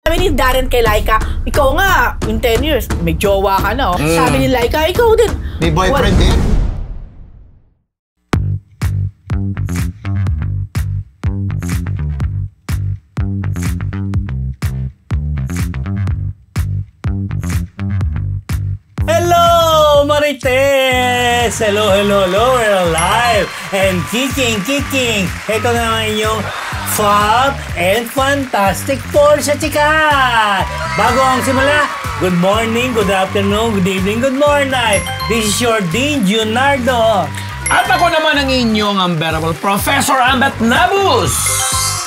Sabi ni Darren kay Laika, ikaw nga, in 10 years, may jowa ka na. Sabi ni Laika, ikaw din. May boyfriend din? Hello, Marites! Hello. We're alive and kicking. Ito na ang inyong Fab and Fantastic Four sa chika! Bago ang simula, good morning, good afternoon, good evening, good morning. This is your Dean Junardo. At ako naman ang inyong unbearable Professor Ambat Nabus.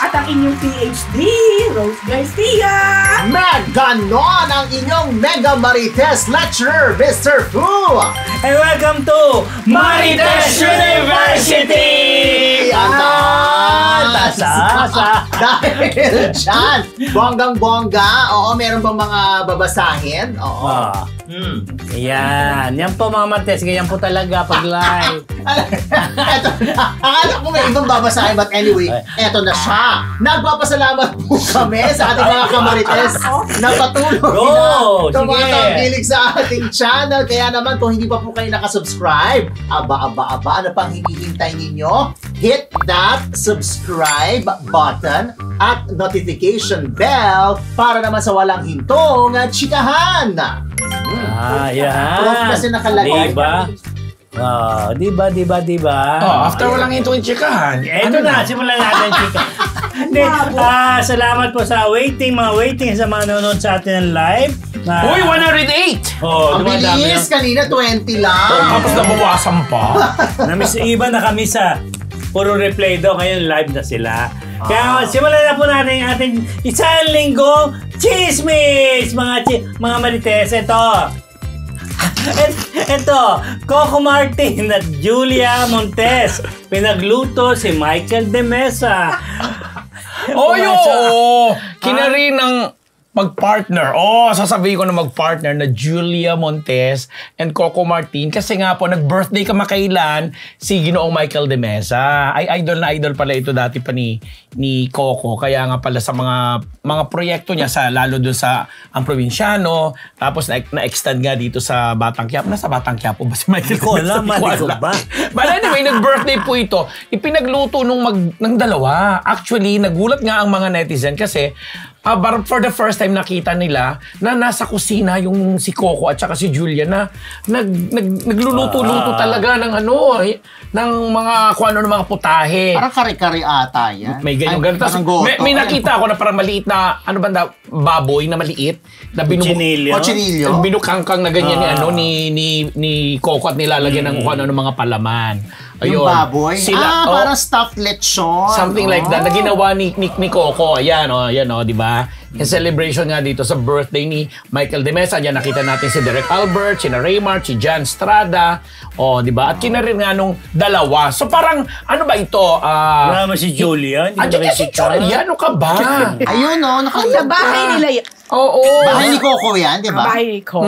At ang inyong PhD, Rose Garcia. Ganon ang inyong Mega Marites Lecturer, Mr. Fu. And welcome to Marites University! Dahil dyan, bonggang-bongga. Oo, meron bang mga babasahin? Oo. Yan po mga Marites, ganyan po talaga pag live. Eto, akala ko may ibang babasahin, but anyway, eto na siya. Nagpapasalamat po kami sa ating mga kamarites na patuloy na tumatangkilig sa ating channel. Kaya naman kung hindi pa po kayo nakasubscribe, aba, ano pang hinihintay ninyo? Hit that subscribe button at notification bell para naman sa walang hintong at chikahan. Yan. Prof kasi nakalagay. Diba? After walang intong chikahan. Ito na, simulan natin chika. Salamat po sa mga waiting sa mga nanonood sa atin ng live. Uy, 108! Ang bilis, kanina 20 lang. Tapos nabawasan pa. Iba na kami sa puro replay daw, ngayon live na sila. Kaya simulan na po natin ang ating isang linggo chismis! Mga Marites, Ito, Coco Martin at Julia Montes. Pinagluto si Michael De Mesa. Kinari ng mag-partner. Sasabihin ko na mag-partner na Julia Montes and Coco Martin kasi nga po nag-birthday kamakailan si Ginoong Michael De Mesa. Ay idol na idol pala ito dati pa ni Coco. Kaya nga pala sa mga proyekto niya lalo doon sa ang probinsyano, tapos na-extend nga dito sa Batang Quiapo. Nasa Batang Quiapo ba si Michael De Mesa? Malikot ba? But anyway, nag-birthday po ito. Ipinagluto ng dalawa. Actually, nagulat nga ang mga netizen kasi for the first time nakita nila na nasa kusina yung si Coco at saka si Julia na nagluluto-luto talaga ng ng mga kung ano ng mga putahe. Parang kare-kare ata yan. May ganyan. May nakita ako na parang maliit na baboy na maliit na Cochinillo. Binukangkang na ganyan ni Coco at nilalagyan ng kung ano ng mga palaman. Yung baboy? Parang stuffed lechon. Something like that na ginawa ni Coco. Ayan, di ba? Yung celebration nga dito sa birthday ni Michael De Mesa. Diyan nakita natin si Derek Albert, si Raymar, si Jan Strada. Di ba? At kinarin nga nung dalawa. So parang, ano ba ito? Wala si Julia. Si Julia, ano ka ba? Ayun, Sa bahay nila yan. Bahay ni Coco yan, di ba? Bahay ni Coco.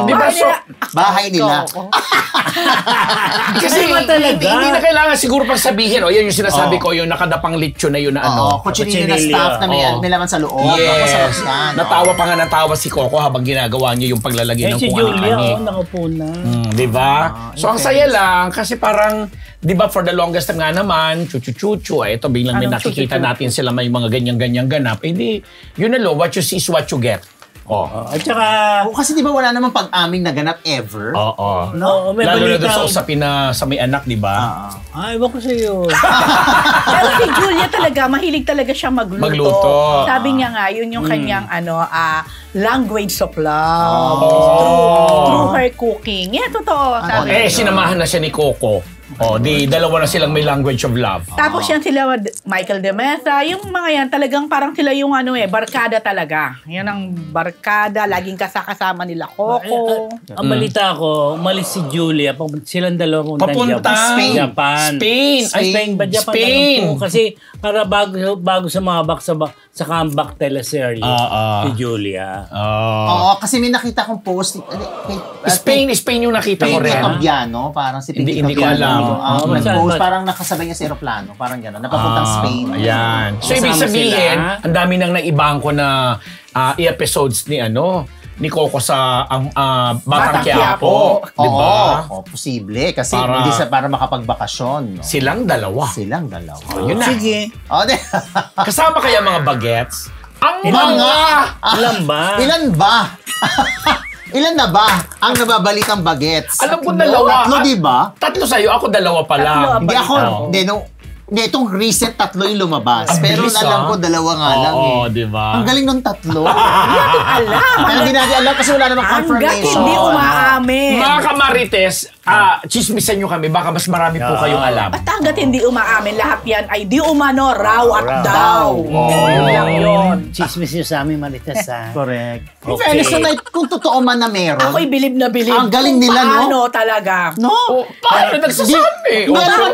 Di ba? Bahay nila. Kasi hindi na kailangan siguro pag sabihin, yan yung sinasabi ko, yung nakadapang lechon na yun na Cochinillo na staff na may laman sa loob. Yes. Natawa pa nga ng tawa si Coco habang ginagawa niyo yung paglalagay ng si Julia, nakaupo na. Di ba? So ang saya lang kasi parang, di ba, for the longest time nga naman, chuchu-chuchu, ito biglang may nakikita natin sila may mga ganyan-ganyan ganap. Hindi, yun na what you see is what you get. At saka kasi di ba wala namang pag-aming naganap ever? No, may lalo na doon sa balita. usapin na sa may anak, di ba? Iwan ko sa'yo. Pero si Julia talaga, mahilig talaga siya magluto. Sabi niya nga, yun yung kanyang language of love. Through her cooking. Yeah, totoo. Sinamahan na siya ni Coco. Di dalawa na silang may language of love. Tapos yan sila, Michael De Mesa, yung mga yan talagang parang sila yung barkada talaga. Yan ang barkada, laging kasama nila Coco. Ang balita ko, umalis si Julia, silang dalawa papunta Japan. Spain ba? Japan Spain. Kasi para bago sa mga sa comeback teleserye si Julia. Kasi may nakita kong post. Spain yung nakita ko rin. Kabiano, parang si Pinky Hindi ko alam. Nag-post, parang nakasabay niya sa aeroplano. Parang gano'n. Napapuntang Spain. Ayan. So, ibig sabihin, ang dami nang naibang ko na episodes ni Coco sa Batang Quiapo. Diba? Oo, posible. Kasi hindi para makapagbakasyon. No? Silang dalawa. Yun na. Sige. Kasama kaya mga bagets? Ilan ba? Ilan na ba ang nababalitang bagets? Alam ko dalawa. Tatlo, di ba? Tatlo sa'yo, ako dalawa pa lang. Hindi ako, itong recent tatlo yung lumabas. Pero alam ko dalawa nga lang eh. Oo, di ba? Ang galing nung tatlo. Hindi natin alam. Hindi natin alam kasi wala namang confirmation. Hanggat hindi umaamin. Mga kamarites, chismisan nyo kami. Baka mas marami po kayong alam. At hanggat hindi umaamin, lahat yan ay di umano, raw at daw. Yun lang yun. Chismis nyo sa amin, Marites, ha? Correct. In fairness, kung totoo man na meron. Ako'y bilib na bilib. Ang galing nila, no? Paano talaga? No? Paano nagsasabi? Hindi naman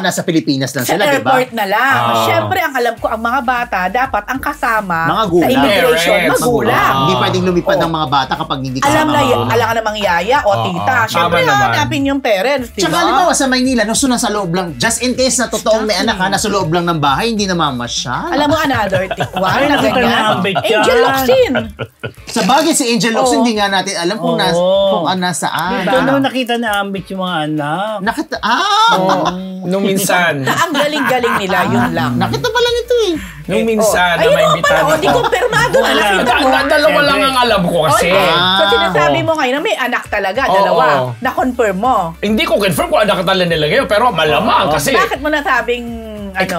nasa Pilipinas lang Sa sila, di ba? airport na lang. Siyempre, ang alam ko, ang mga bata, dapat ang kasama Mga gulang. sa immigration, Parents. magulang. Hindi pwedeng lumipad ng mga bata kapag hindi Alam kasama. ka namang yaya o tita. Siyempre, tama naman. hanapin yung parents, di Tsaka ba? halimbawa sa Maynila, nung nasa loob lang, just in case na totoong may anak ha, nasa loob lang ng bahay, hindi namamasyal. Alam mo, another thing. One Ay, na nakita ganyan. na ang bait yan. Angel Locsin. Sa bagay si Angel Locsin, Oo. hindi nga natin alam kung nasaan. Ito na nakita na ambit yung mga anak. Nung minsan. Ang galing-galing nila, yun lang. Nakita pala nito eh. Nung minsan na Ayun may naman imbitahan pala, di kumpirmado na nakita mo. Dalawa lang ang alam ko kasi. Okay. So sinasabi mo ngayon na may anak talaga, dalawa. Na-confirm mo. Hindi ko confirm kung anak talaga nila ngayon, pero malamang kasi Bakit mo nasabing,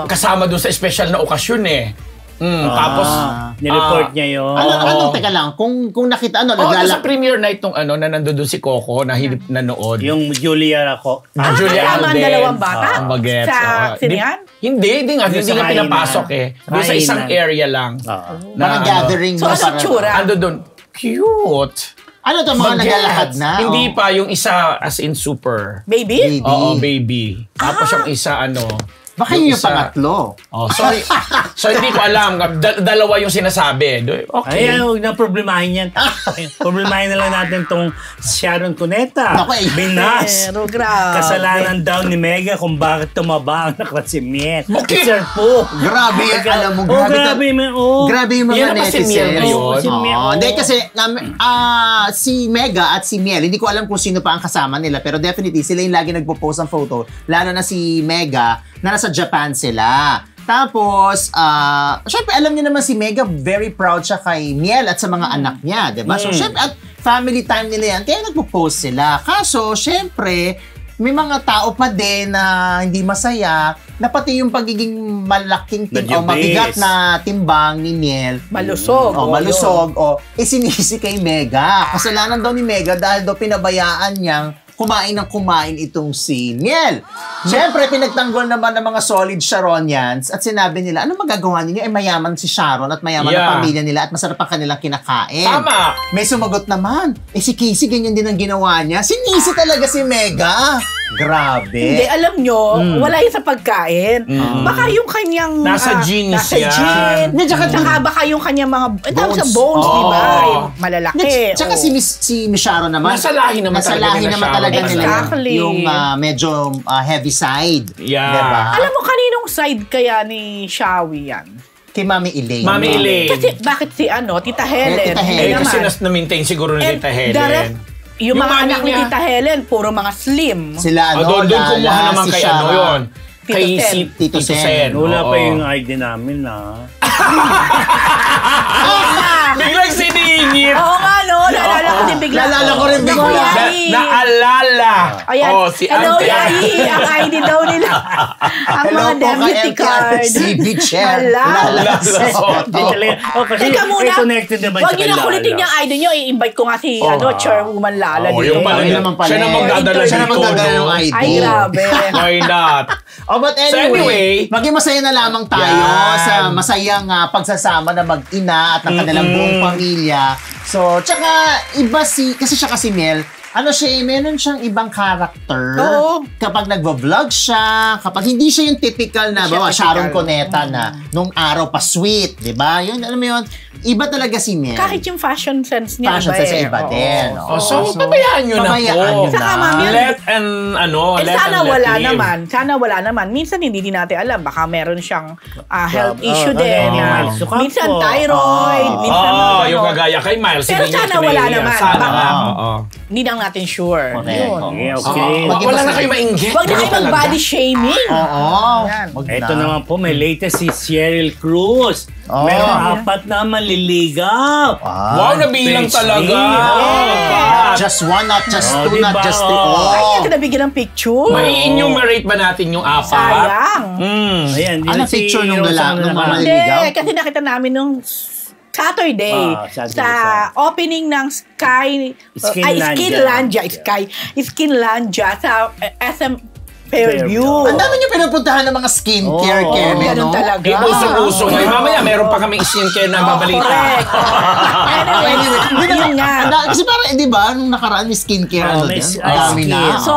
kasama doon sa special na okasyon eh. Tapos, nireport niya yun. Teka lang, kung nakita, sa naglalak. premiere night nung na nandun si Coco, na nanood. Yung Julia ako. Julia kasama ang Alden. dalawang bata? Ang bagets. Sa sinihan? Hindi nga Sa pinapasok eh. Doon sa isang Kainan. area lang. Parang gathering So, ba? ano tsura? Ando doon. Cute. Ano to, mga Bagets. naglalakad na? Hindi pa, yung isa as in super. Baby? Oo, baby. Tapos yung isa Baka yun yung isa- pangatlo. Oh, sorry. So hindi ko alam. Dalawa yung sinasabi. Okay. Ay, huwag na problemahin yan. Problemahin na lang natin tong Sharon Cuneta. Naku, eh. Binas. Pero grabe. Kasalanan daw ni Mega kung bakit tumaba ang naklat si Miet. Bakit? Sir po. Grabe yan, alam mo, Grabe grabe yung mga Yan ba si Miel netizens. ngayon? Si Miel, oo. Hindi, kasi si Mega at si Miel, hindi ko alam kung sino pa ang kasama nila, pero definitely sila yung lagi nagpo-post ng photo, lalo na si Mega, na nasa Japan sila. Tapos, syempre, alam niyo naman si Mega, very proud siya kay Miel at sa mga anak niya, di ba? So, syempre, at family time nila yan, kaya nagpo-post sila. Kaso, syempre, may mga tao pa din na hindi masaya, na pati yung pagiging malaking o mabigat na timbang ni Miel, Malusog. malusog, isinisi kay Mega. Kasalanan daw ni Mega dahil daw pinabayaan niyang kumain ng kumain itong si Miel. Siyempre, pinagtanggol naman ng mga solid Sharonians at sinabi nila, ano magagawa ninyo? Mayaman si Sharon at mayaman ang pamilya nila at masarap ang kanilang kinakain. Tama! May sumagot naman, si Casey ganyan din ang ginawa niya. Sinisi talaga si Mega. Grabe. Hindi, alam nyo, wala yun sa pagkain. Baka yung kanyang... Nasa genes nasa yan. gene. Hindi, tsaka baka yung kanyang mga... Tawag sa bones, di ba? Ay, malalaki. Tsaka si Miss Sharon naman. Nasa lahi naman talaga nila Sharon. nila Exactly. yung medyo heavy side. Yeah. Diba? Alam mo, kaninong side kaya ni Shawi yan? Kay Mami Elaine. Mami Elaine. Kasi bakit si Tita Helen? Tita Hindi Helen. Kasi naman. na-maintain siguro ni And Tita the Helen. rest, yung mga mami anak ni niya. Tita Helen, puro mga slim. Sila Doon kumuha naman si kay Sharon. yun. Tito Kay Sen. si Tito Sen. Wala Oo. pa yung ID namin na. Biglang siningit. Oo nga, no? Naalala ko din bigla. Naalala ko rin bigla. Naku, Yai. Naalala. Ayan. Oh, si Hello, Auntie. Yai. Ang ID daw nila. Ang Hello mga po deputy ka card. MTRCB chair. Hala. Di talaga. Kasi Teka muna. connected naman Huwag siya niyo kay na kulitin Lala. yung ID niyo. I-invite ko nga si Chairwoman Lala. Oh, din. yung pala. Ay, naman pala. Siya na magdadala Siya na dito, magdadala no? ng ID. Ay, grabe. Why not? But So anyway, anyway, maging masaya na lamang tayo yan. sa masayang pagsasama na mag-ina at ng kanilang buong pamilya. So, tsaka iba kasi siya kasi Mel, ano siya, meron siyang ibang character. Oo. Kapag nagvo-vlog siya, kapag hindi siya yung typical na, bawa, Sharon Cuneta na nung araw pa sweet, di ba? Yun, alam mo yun, iba talaga si Mel. Kahit yung fashion sense niya, Fashion sense iba din. So, pabayaan nyo na po. Saka, ma'am, Let sana wala naman. Minsan hindi din natin alam. Baka meron siyang health issue din. Minsan thyroid. Minsan yung kagaya kay Miles. Pero sana wala naman. Sana. Hindi lang natin sure. Okay. Wala na kayo mainggit. Huwag na kayo mag-body shaming. Ito naman po, may latest si Cheryl Cruz. Meron 4 na maliligaw. Wow, nabilang talaga. Just 1, not just 2, not just 3. Ay, hindi ka nabigyan ng picture. May enumerate ba natin yung 4? Sayang. Ayan, Ano picture nung mga maliligaw? Hindi, kasi nakita namin nung Saturday sa opening ng Skinlandia sa SM Fairview. Ang dami niyo pinupuntahan ng mga skincare, Kemi, no? Ganun talaga. Usong-usong ngayon. Mamaya, meron pa kaming skincare na babalita. Correct. Anyway, yun nga. Kasi parang, di ba, nung nakaraan may skincare, dami na. So,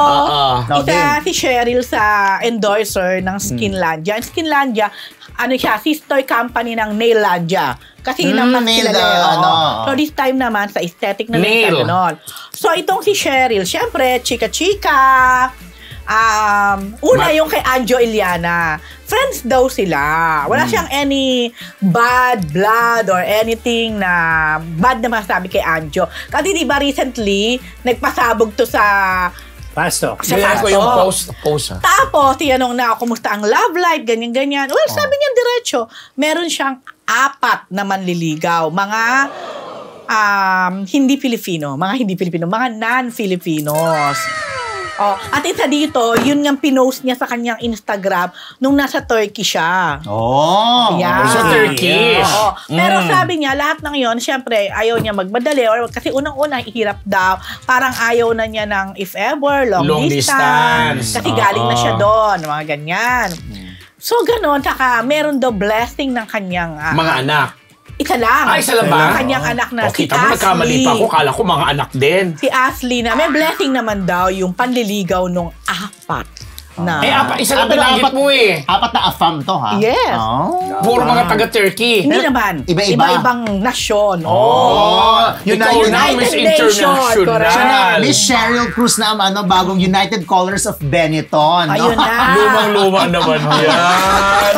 isa si Cheryl sa endorser ng Skinlandia. Skinlandia, ano siya, sister company ng Naillandia. Kasi yun ang mas kilala. So, this time naman, sa aesthetic na nail. So, itong si Cheryl, syempre, chika-chika. Una yung kay Anjo Iliana. Friends daw sila. Wala siyang any bad blood or anything na bad na masasabi kay Anjo. Kasi diba recently, nagpasabog to sa Pasto. Kaya ko yung post. Tapos, tinanong na ako, kumusta ang love life, ganyan-ganyan. Well, sabi niya diretso, meron siyang 4 na manliligaw. Mga hindi Filipino, mga non-Filipinos. At isa dito, yun nga pinost niya sa kanyang Instagram nung nasa Turkey siya. Yeah. Sa Turkey. Pero sabi niya, lahat ng yun, syempre, ayaw niya magmadali. Kasi unang-una, hirap daw. Parang ayaw na niya ng if ever, long distance. Kasi galing na siya doon. Mga ganyan. So, ganon. Saka, meron daw blessing ng kanyang mga anak. Isa lang. Isa lang ba? Kanyang anak na si Kita mo, Ashley. nagkamali pa ako. Kala ko mga anak din. Si Ashley na may blessing naman daw yung panliligaw nung 4 na. Isa lang binanggit mo eh. 4 na afam to, ha? Yes. Puro mga taga-Turkey. Hindi naman. Iba-ibang nasyon. Ikaw na, Miss International. Miss Cheryl Cruz na bagong United Colors of Benetton. Ayun na. Lumang-luma naman yan.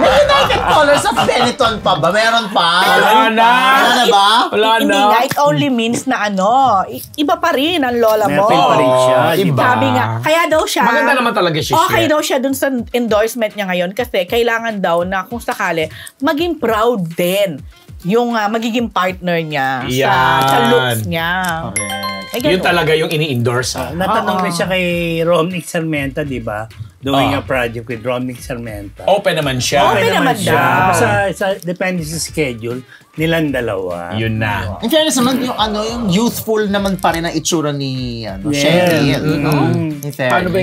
May United Colors of Benetton pa ba? Meron pa? Wala na. Wala na ba? Wala na. Hindi nga, it only means na iba pa rin ang lola mo. Meron pa rin siya. Sabi nga, kaya daw siya. Maganda naman talaga siya. Okay daw siya dun sa endorsement niya ngayon kasi kailangan daw na kung sakali, maging proud din yung magiging partner niya sa looks niya. Yun talaga yung ini-endorse. Natanong rin siya kay Romnick Sarmenta, di ba? Doing a project with Romnick Sarmenta. Open naman siya. Open naman daw. Depende sa schedule nilang dalawa. Yun na. In fairness naman, yung youthful naman pa rin ang itsura ni Cheryl. Paano ba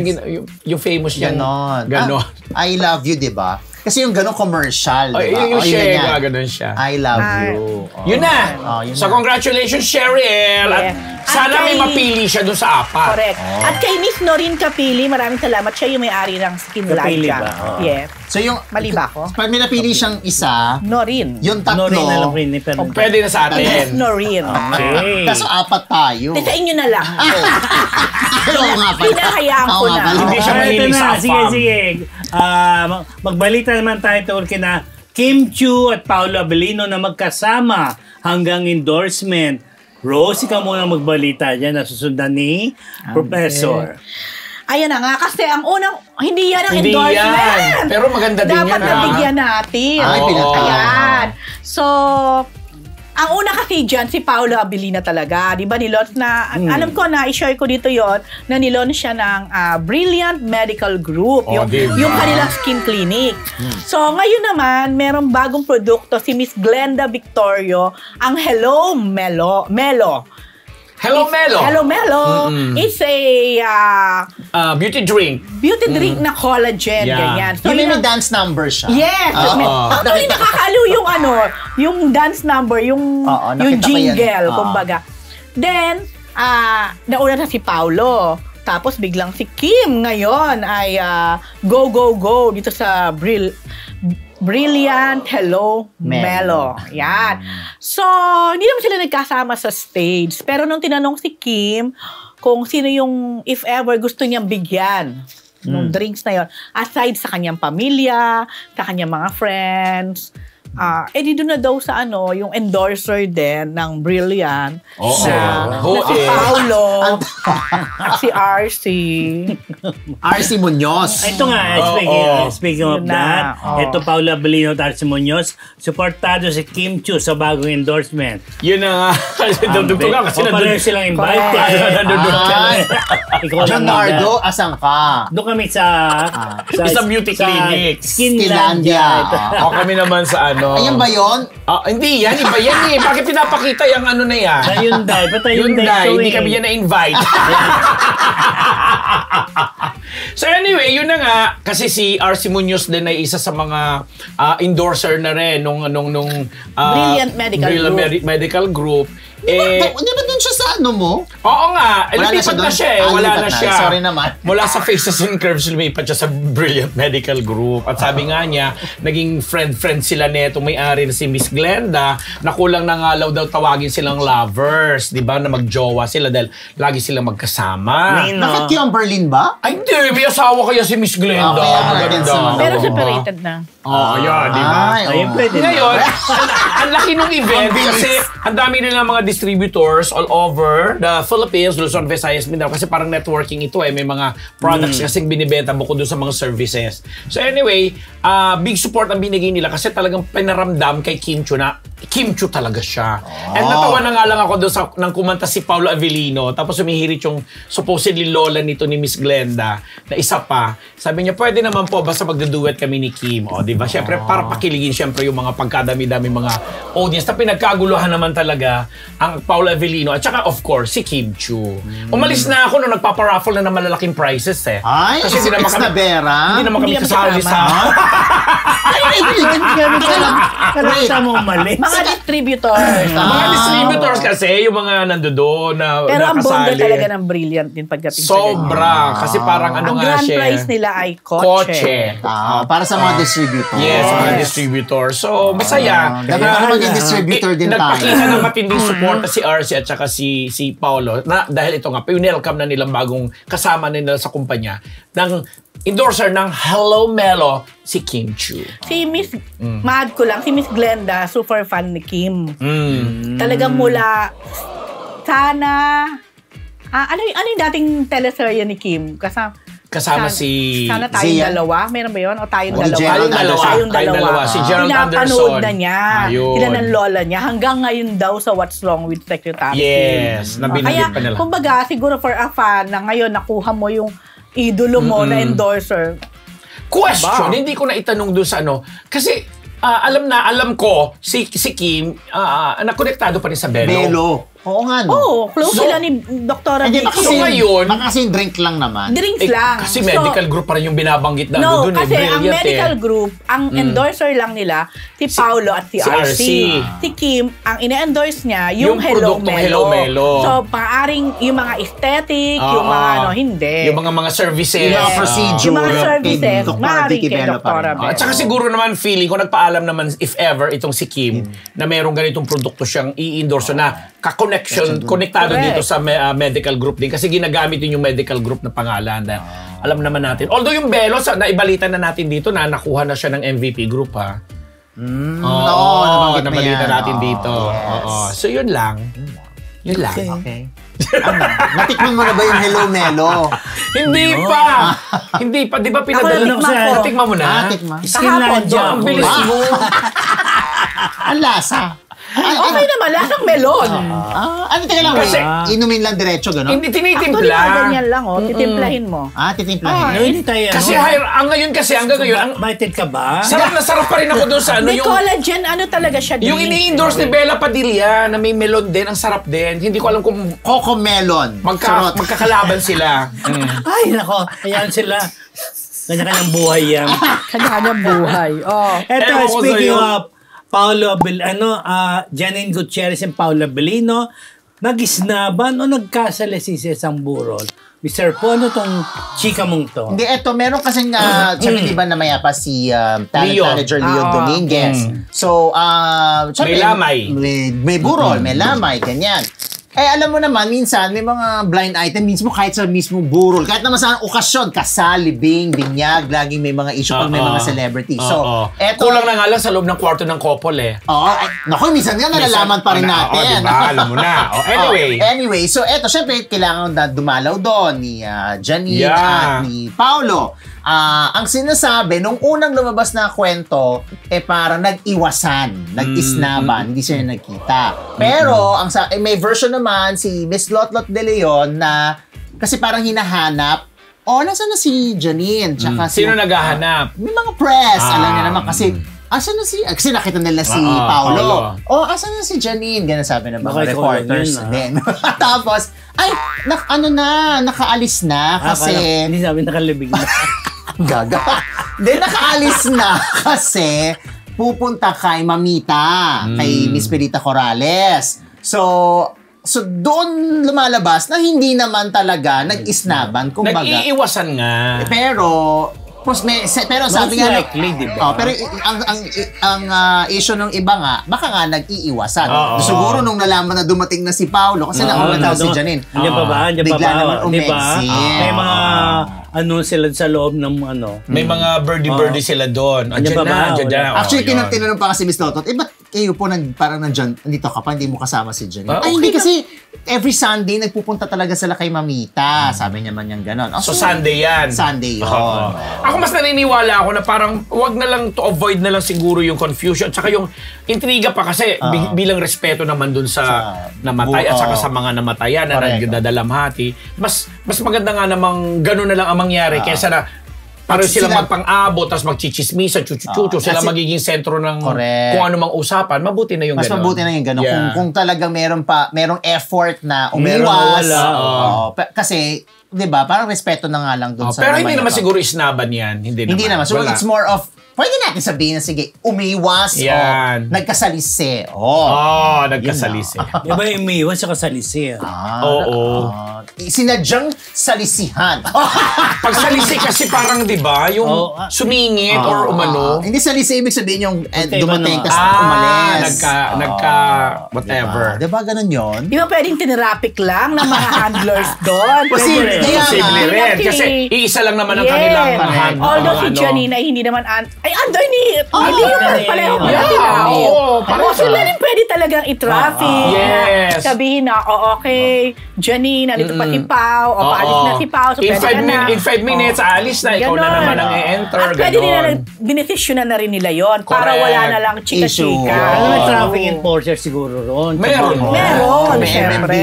yung famous niya? Ganon. I love you, di ba? Kasi yung ganon commercial, di ba? Yung siya, ganon siya. I love you. Yun na. So, congratulations, Cheryl. At sana may mapili siya dun sa 4. Correct. At kay Miss Noreen Capili, maraming salamat. Siya yung may-ari ng Skinlandia. Yes. So yung, mali ba ako? Pag may napili siyang isa, Noreen. yung 3, Noreen na lang rin. Pwede na sa atin. Noreen. Okay. Kaso 4 tayo. Sa inyo na lang. Oo nga pala. Pinahayaan ko na. Hindi siya mahilig sa afam. Sige. Magbalita naman tayo tungkol kina Kim Chiu at Paolo Abelino na magkasama hanggang endorsement. Rose, ikaw muna magbalita dyan na susundan ni Professor. Ayan na nga, kasi ang unang, hindi yan ang endorsement. Yan. Pero maganda din yan. Dapat nabigyan natin. Ayan. So, ang una kasi dyan, si Paolo Abilina talaga. Di ba, nilons na, alam ko na, i-share ko dito yon na nilons siya ng Brilliant Medical Group. Yung kanilang skin clinic. So, ngayon naman, merong bagong produkto, si Miss Glenda Victorio, ang Hello Melo. Hello Melo. Hello Melo. It's a beauty drink. Beauty drink na collagen, ganyan. So, may dance number siya. Yes. Actually, nakakaliw yung dance number, yung jingle, kumbaga. Then, nauna na si Paulo. Tapos biglang si Kim ngayon ay go dito sa Brilliant Hello Melo. Yan. So, hindi naman sila nagkasama sa stage. Pero nung tinanong si Kim kung sino yung, if ever, gusto niyang bigyan nung drinks na yon, aside sa kanyang pamilya, sa kanyang mga friends, dito na daw sa yung endorser din ng Brilliant. Si Paulo at si RC. RC Munoz. Ito nga, speaking of that, ito Paula Abelino at RC Munoz, supportado si Kim Chiu sa bagong endorsement. Yun na nga. Dugtog ka kasi pareho silang invited. John Nardo, asan ka? Doon kami sa beauty clinic. Skinlandia. Kami naman sa Ayun ba yun? Hindi yan. Iba yan eh. Bakit pinapakita yung na yan? Sa Hyundai. Pata Hyundai. Hindi kami yan na-invite. So anyway, yun na nga. Kasi si RC Munoz din ay isa sa mga endorser na rin nung Brilliant Medical Group. Di ba dun siya sa mo? Oo nga. Lumipat na siya eh. Wala na siya. Sorry naman. Mula sa Faces and Curves, lumipat siya sa Brilliant Medical Group. At sabi nga niya, naging friend sila netong may-ari na si Miss Glenda, na kulang na nga daw tawagin silang lovers. Di ba? Na magjowa sila dahil lagi silang magkasama. Bakit yung Berlin ba? Ay, hindi. May asawa kaya si Miss Glenda. Pero separated na. Yan. Di ba? Ngayon, ang laki ng event kasi ang dami nila mga distributors all over the Philippines, Luzon, Visayas, Mindanao, kasi parang networking ito eh. May mga products kasing binibenta bukod doon sa mga services. So anyway, big support ang binigay nila kasi talagang pinaramdam kay Kim Chiu na Kim Chiu talaga siya. And natawa na nga lang ako doon nang kumanta si Paolo Avellino, tapos humihirit yung supposedly lola nito ni Miss Glenda na isa pa. Sabi niya, pwede naman po basta magduduet kami ni Kim. O, di ba? Siyempre, para pakiligin siyempre yung mga pagkadami-dami mga audience na pinagkaguluhan naman talaga ang Paolo Avellino at saka of course si Kim Chiu. Umalis na ako nung nagpaparaffle na ng malalaking prizes eh. Ay, kasi hindi naman kami hindi naman kami kasali sa Kalasa mo umalis. Mga distributors. Mga distributors kasi yung mga nandoon na pero ang bongga nakasali. talaga ng Brilliant din pagdating sa Sobra. Kasi parang ang grand prize nila ay kotse. Para sa mga distributors. Yes, mga distributors. So, masaya. Dapat maging distributor din tayo. Nagpakita ng matinding support si RC at saka si Paolo na dahil ito nga, pinelcome na nilang bagong kasama nila sa kumpanya ng endorser ng Hello Melo, si Kim Chiu. Si Miss, mad ko lang, si Miss Glenda, super fan ni Kim. Talagang mula, sana, ano yung dating teleserye ni Kim? Kasama si Sana tayong dalawa. Meron ba yun? O tayong dalawa? Tayong dalawa. Si Gerald Anderson. Pinapanood na niya. Sila ng lola niya. Hanggang ngayon daw sa What's Wrong with Secretary. Yes. Nabinigit pa nila. Kumbaga, siguro for a fan na ngayon nakuha mo yung idolo mo na endorser. Question, hindi ko na itanong doon sa kasi alam ko si Kim nakonektado pa rin sa Belo. Oo nga, no? Oo, close sila ni Dr. Hindi, Vicky. so ngayon, kasi drink lang naman. Drinks lang. Kasi medical group pa rin yung binabanggit na doon. No, kasi ang medical group, ang endorser lang nila, si Paulo at si RC. Si Kim, ang ina-endorse niya, yung Hello Melo. So, paaring yung mga aesthetic, yung mga hindi. Yung mga services. Yung mga procedure. Yung mga services, maaaring kay Dr. Belo. At saka siguro naman feeling ko, nagpaalam naman if ever itong si Kim na merong ganitong produkto siyang i-endorse na konektado dito sa medical group din kasi ginagamit din yung medical group na pangalan. Alam naman natin. Although yung Belo, naibalita na natin dito na nakuha na siya ng MVP group ha. Nabalita natin dito. So yun lang. Yun lang. Okay. Natikman mo na ba yung Hello Melo? Hindi pa. Hindi pa. Di ba pinadala ko sa... Natikman mo na? Skinlandia. Ang bilis mo. Ang lasa. Okay naman, lasang melon. Teka lang, kasi inumin lang diretso, gano'n? Hindi, tinitimpla. Actually, ganyan lang, titimplahin mo. Titimplahin. Kasi hanggang ngayon, Excited ka ba? sarap na sarap pa rin ako doon sa May collagen, talaga siya din. Yung ini-endorse ni Bella Padilla na may melon din, ang sarap din. Hindi ko alam kung Coco Melon. magkakalaban sila. Ay, nako. Ayan sila. Kanya-kanyang buhay yan. Kanya-kanyang buhay. Eto, speaking of Paolo Janine Gutierrez and Paolo Abellino, nag-isnaban o nagkasalisi sa isang burol? Mr. Po, ano tong chika mong to? Hindi, eto, meron kasing, sabi di ba na maya pa si talent manager Leo Dominguez. So, may lamay. May burol, may lamay, ganyan. Alam mo naman, minsan, may mga blind item, mismo kahit sa mismo burol, kahit naman sa okasyon, kasal, libing, binyag, laging may mga issue pag may mga celebrity. So, eto... Kulang na nga lang sa loob ng kwarto ng couple Oo. Naku, minsan nga nalalaman pa rin natin. Diba? Alam mo na. Anyway, so eto, syempre, kailangan na dumalaw doon ni Janine at ni Paolo. Ang sinasabi, nung unang lumabas na kwento, parang nag-iwasan, nag-isnaban, hindi sila nagkita. Pero, may version naman si Miss Lotlot De Leon na, kasi parang hinahanap, nasaan na si Janine? Tsaka Sino naghahanap? May mga press, alam niya naman, kasi, asan na kasi nakita nila si Paolo. Asan na si Janine? Ganun sabi ng mga reporters. Tapos, nakaalis na kasi... Hindi sabi nakalibig na. Gaga. Then nakaalis na kasi pupunta kay Mamita, kay Miss Perita Corrales. So doon lumalabas na hindi naman talaga nag-isnaban, kumbaga. Nag-iiwasan nga. Pero sabi nga, likely, diba? Pero ang issue ng iba nga, baka nga nag-iiwasan. Siguro nung nalaman na dumating na si Paolo, kasi nauna daw si Janine. Andiyan pa ba? Bigla naman umexit. May mga sila sa loob ng May mga birdie sila doon. Andiyan ba? Actually, tinanong pa kasi Miss Lotot, ba't kayo po parang nandyan, nandito ka pa, hindi mo kasama si Janine? Ay, hindi kasi every Sunday nagpupunta talaga sila kay Mamita. Sabi niya man yung gano'n. So Sunday yan? Sunday yun. Ako mas naniniwala ako na parang wag na lang to avoid na lang siguro yung confusion. Tsaka yung intriga pa kasi bilang respeto naman dun sa namatay at saka sa mga namatayan na nagdadalamhati. Mas maganda nga namang gano'n na lang ang mangyari kaysa na parang sila magpang-abot, tapos magchichismisan, chuchu-chuchu, sila magiging sentro ng kung ano mang usapan, mabuti na yung gano'n. Mas mabuti na yung gano'n. Yeah. Kung talagang merong effort na umiwas. Kasi, di ba, parang respeto na nga lang doon sa... Pero hindi naman siguro isnaban yan. Hindi naman. So, it's more of, pwede natin sabihin na, sige, umiwas o nagkasalisi. Nagkasalisi. Di ba umiwas sa kasalisi? Oo. Sinadyang salisihan. Pag salisi kasi parang, di ba, yung sumingit or umano. Hindi salisi, ibig sabihin yung dumating kasi umalis. Whatever. Di ba ganun yun? Di ba pwedeng tinrapik lang ng mga handlers doon? Posible rin. Kasi iisa lang naman ang kanilang handler. Although si Janine ay hindi naman underneath. Hindi naman pareho pa pareho. Sila rin pwede talagang i-traffic. Sabihin na, okay, Janine, nandito pa si Pao, paalis na si Pao, so pwede ka na. In 5 minutes, aalis na, ikaw na naman ang i-enter. At pwede nila, binesisyonan na rin nila yon para wala na lang chika-chika. Traffic enforcer siguro ron. Meron, syempre.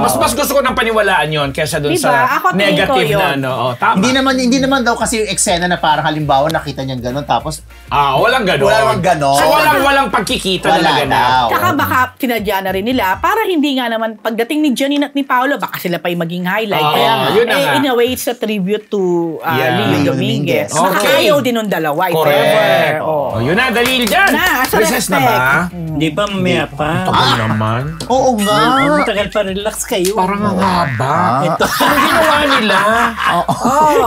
Mas gusto ko ng paniwalaan yon kaysa dun sa negative na tama. Hindi naman daw kasi yung eksena na parang halimbawa nakita niyan gano'n tapos walang gano'n. Walang gano'n. So walang pagkikita na gano'n. Saka baka tinadya na rin nila para hindi nga naman pagdating ni Janine at ni Paolo baka sila pa yung maging highlight. In a way, it's a tribute to Leo Dominguez. Baka ayaw din ng dalawa. Correct. Yun na, dalil dyan. Recess na ba? Hindi pa, mamaya pa. Tagal naman. Oo nga. Tagal pa, relax kayo. Parang ang haba. Ito. Ano ginawa nila?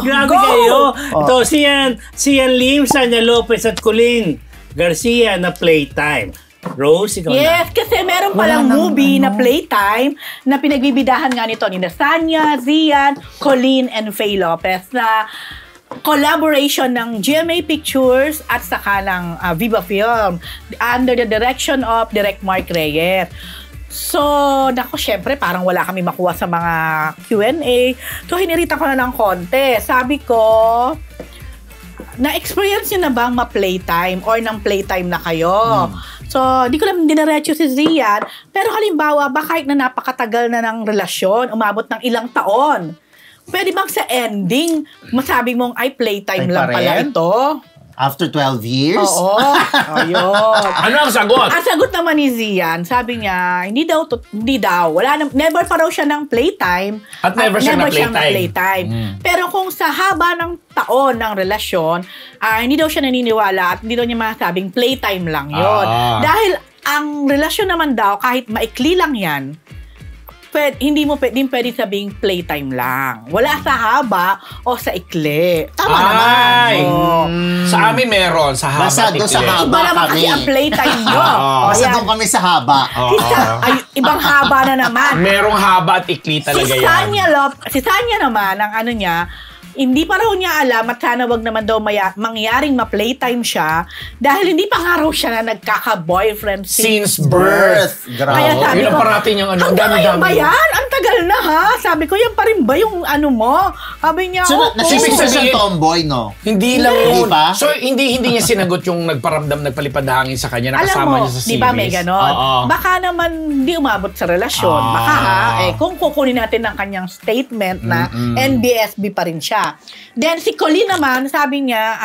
Grabe kayo. Ito, Sian Lim, Sanya Lopez at Colleen Garcia na Playtime. Rose, ikaw na. Kasi meron palang movie na Playtime na pinagbibidahan nga nito ni Sanya, Zian, Colleen, and Faye Lopez na collaboration ng GMA Pictures at saka ng Viva Film under the direction of Direct Mark Reyes. So, syempre, parang wala kami makuha sa mga Q&A. So, hinirita ko na ng konti. Sabi ko, na-experience nyo na bang ma-playtime or ng playtime na kayo? So, di ko lang dinaretso si Zian. Pero halimbawa, kahit na napakatagal na ng relasyon, umabot ng ilang taon, pwede bang sa ending, masabi mong, ay, playtime lang pala ito? After 12 years? Oo. Ayun. Ano ang sagot? Ang sagot naman ni Zian, sabi niya, hindi daw. Never pa raw siya ng playtime. At never siya na playtime. Pero kung sa haba ng taon ng relasyon, hindi daw siya naniniwala at hindi daw niya masabing playtime lang yon. Dahil ang relasyon naman daw, kahit maikli lang yan, hindi mo pwede sabing playtime lang. Wala sa haba o sa ikli. Tama naman. Sa amin meron, sa haba Basta at doon sa ikli. haba Iba naman kasi kami. ang playtime nyo. Basta doon kami sa haba. Ibang haba na naman. Merong haba at ikli talaga yan. Si Sanya naman, ang ano niya, hindi pa raw niya alam at sana wag naman daw mangyaring ma-playtime siya dahil hindi pa nga raw siya na nagkaka-boyfriend Since birth. Grabe. Kaya sabi Yun ang ko, parating yung ano, hanggang ngayon ba dami-dami. yan? Ang tagal na ha? Sabi ko, yan pa rin ba yung ano mo? Sabi niya, So, opo. nasisisa sabihin- siyang tomboy, no? Hindi lang Hindi yun. pa? So, hindi niya sinagot yung nagpalipad hangin sa kanya. Alam Nakasama mo, niya sa series. di ba may ganon? Oo. Baka naman hindi umabot sa relasyon. Baka kung kukunin natin ang kanyang statement na NBSB pa rin siya. Then si Colleen naman, sabi niya,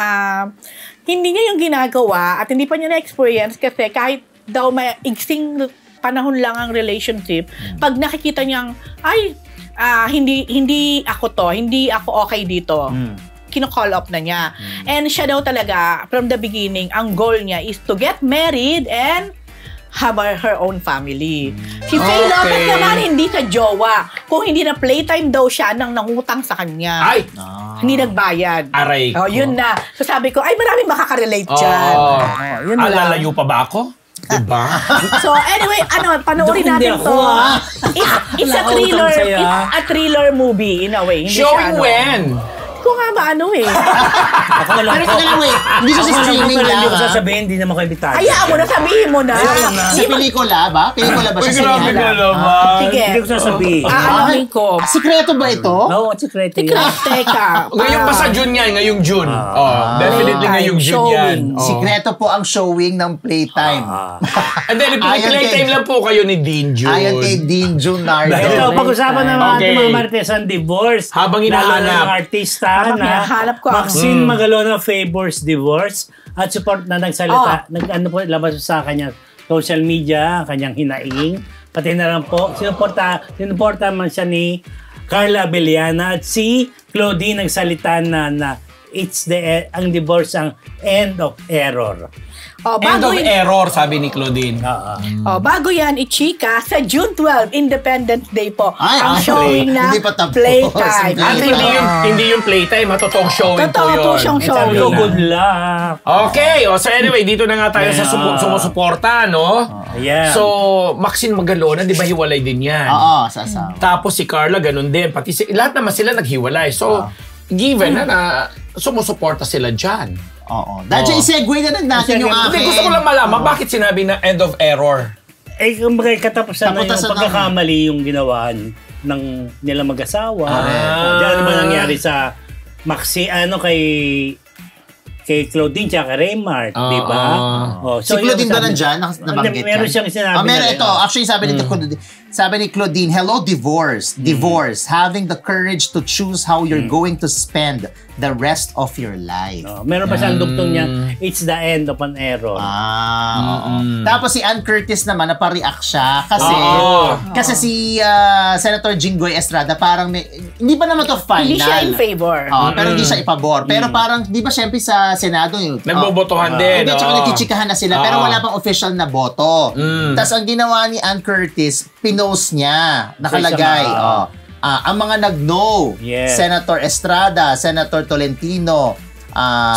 hindi niya yung ginagawa at hindi pa niya na-experience kasi kahit daw may igsing panahon lang ang relationship, pag nakikita niyang, ay, hindi ako okay dito. Kino-call up na niya. And siya daw talaga, from the beginning, ang goal niya is to get married and have her own family. Si Faye Lopez naman, hindi sa jowa. Kung hindi na playtime daw siya nang nangutang sa kanya. Ay! Hindi nagbayad. Aray ko. Oh, yun na. So sabi ko, ay maraming makaka-relate dyan. Yun lang. Lalayo pa ba ako? Diba? So anyway, panoorin Hindi natin ako, to. ah. It's a Wala thriller. utang sa'yo, It's ah. a thriller movie in a way. Hindi Showing siya, when? Kung nga ba Ako lang Pero teka lang, wait. Hindi siya sa streaming lang, Hindi ko ha? sasabihin, hindi naman ko imbitado. Hayaan mo na, sabihin mo na. Sa pelikula ba? Pelikula ba siya sa Grabe pelikula? ka naman. Sige. Hindi ko sasabihin. Aalamin ko. Sikreto ba ito? Oo, secret yun. Teka. Ngayong pa sa June yan, ngayong June. Definitely Playtime, ngayong June yan. showing. Sikreto po ang showing ng Playtime. And then, Ayon playtime kay- lang po kayo ni Dean June. Ayon kay Dean Junardo. Ito, pag-usapan naman Okay. natin mga Marites ang divorce. Habang hinahanap. Lalo ng artista Habang na hinahanap ko ang- Maxine Magalona favors divorce at support na nagsalita. Labas sa kanya social media, kanyang hinaing. Pati na lang po, sinuporta man siya ni Carla Abellana at si Claudine nagsalita na ang divorce ang end of error. End of error, sabi ni Claudine. Bago yan, ichika, sa June 12, Independence Day po. Ay, ang okay. showing na Hindi pa tapos. Playtime. At hindi yung playtime, totoong showing po Totoo yun. po siyang showing. So, good luck. Okay, so anyway, dito na nga tayo sa sumusuporta, no? Yeah. So, Maxine Magalona, di ba hiwalay din yan? Oo, sasawa. Tapos si Carla, ganun din. Pati lahat naman sila naghiwalay. So, given na sumusuporta sila dyan. Oo. Dahil i-segue na lang natin yung Hindi, akin. gusto ko lang malaman, bakit sinabi na end of error? Kumbaga katapusan na yung Tapos na- pagkakamali yung ginawa ng nila mag-asawa. Diyan naman nangyari sa kay Claudine tsaka Raymart, di ba? Si Claudine ba nandyan? Nabanggit Meron yan? siyang sinabi Meron na- ito. Actually, sabi ni Claudine, hello, divorce. Divorce. Having the courage to choose how you're going to spend the rest of your life. Meron pa siyang dugtong niya, it's the end of an error. Oo. Tapos si Ann Curtis naman, napareact siya kasi si Senator Jinggoy Estrada parang hindi pa naman to final. Hindi siya in favor. Pero hindi siya ipabor. Pero parang, di ba syempre sa Senado yun? Nagbobotohan din. Hindi, tsaka nagkichikahan na sila. Pero wala pang official na boto. Tapos ang ginawa ni Ann Curtis, pinost niya. Nakalagay. Ang mga nag-no, Yes. Senator Estrada, Senator Tolentino,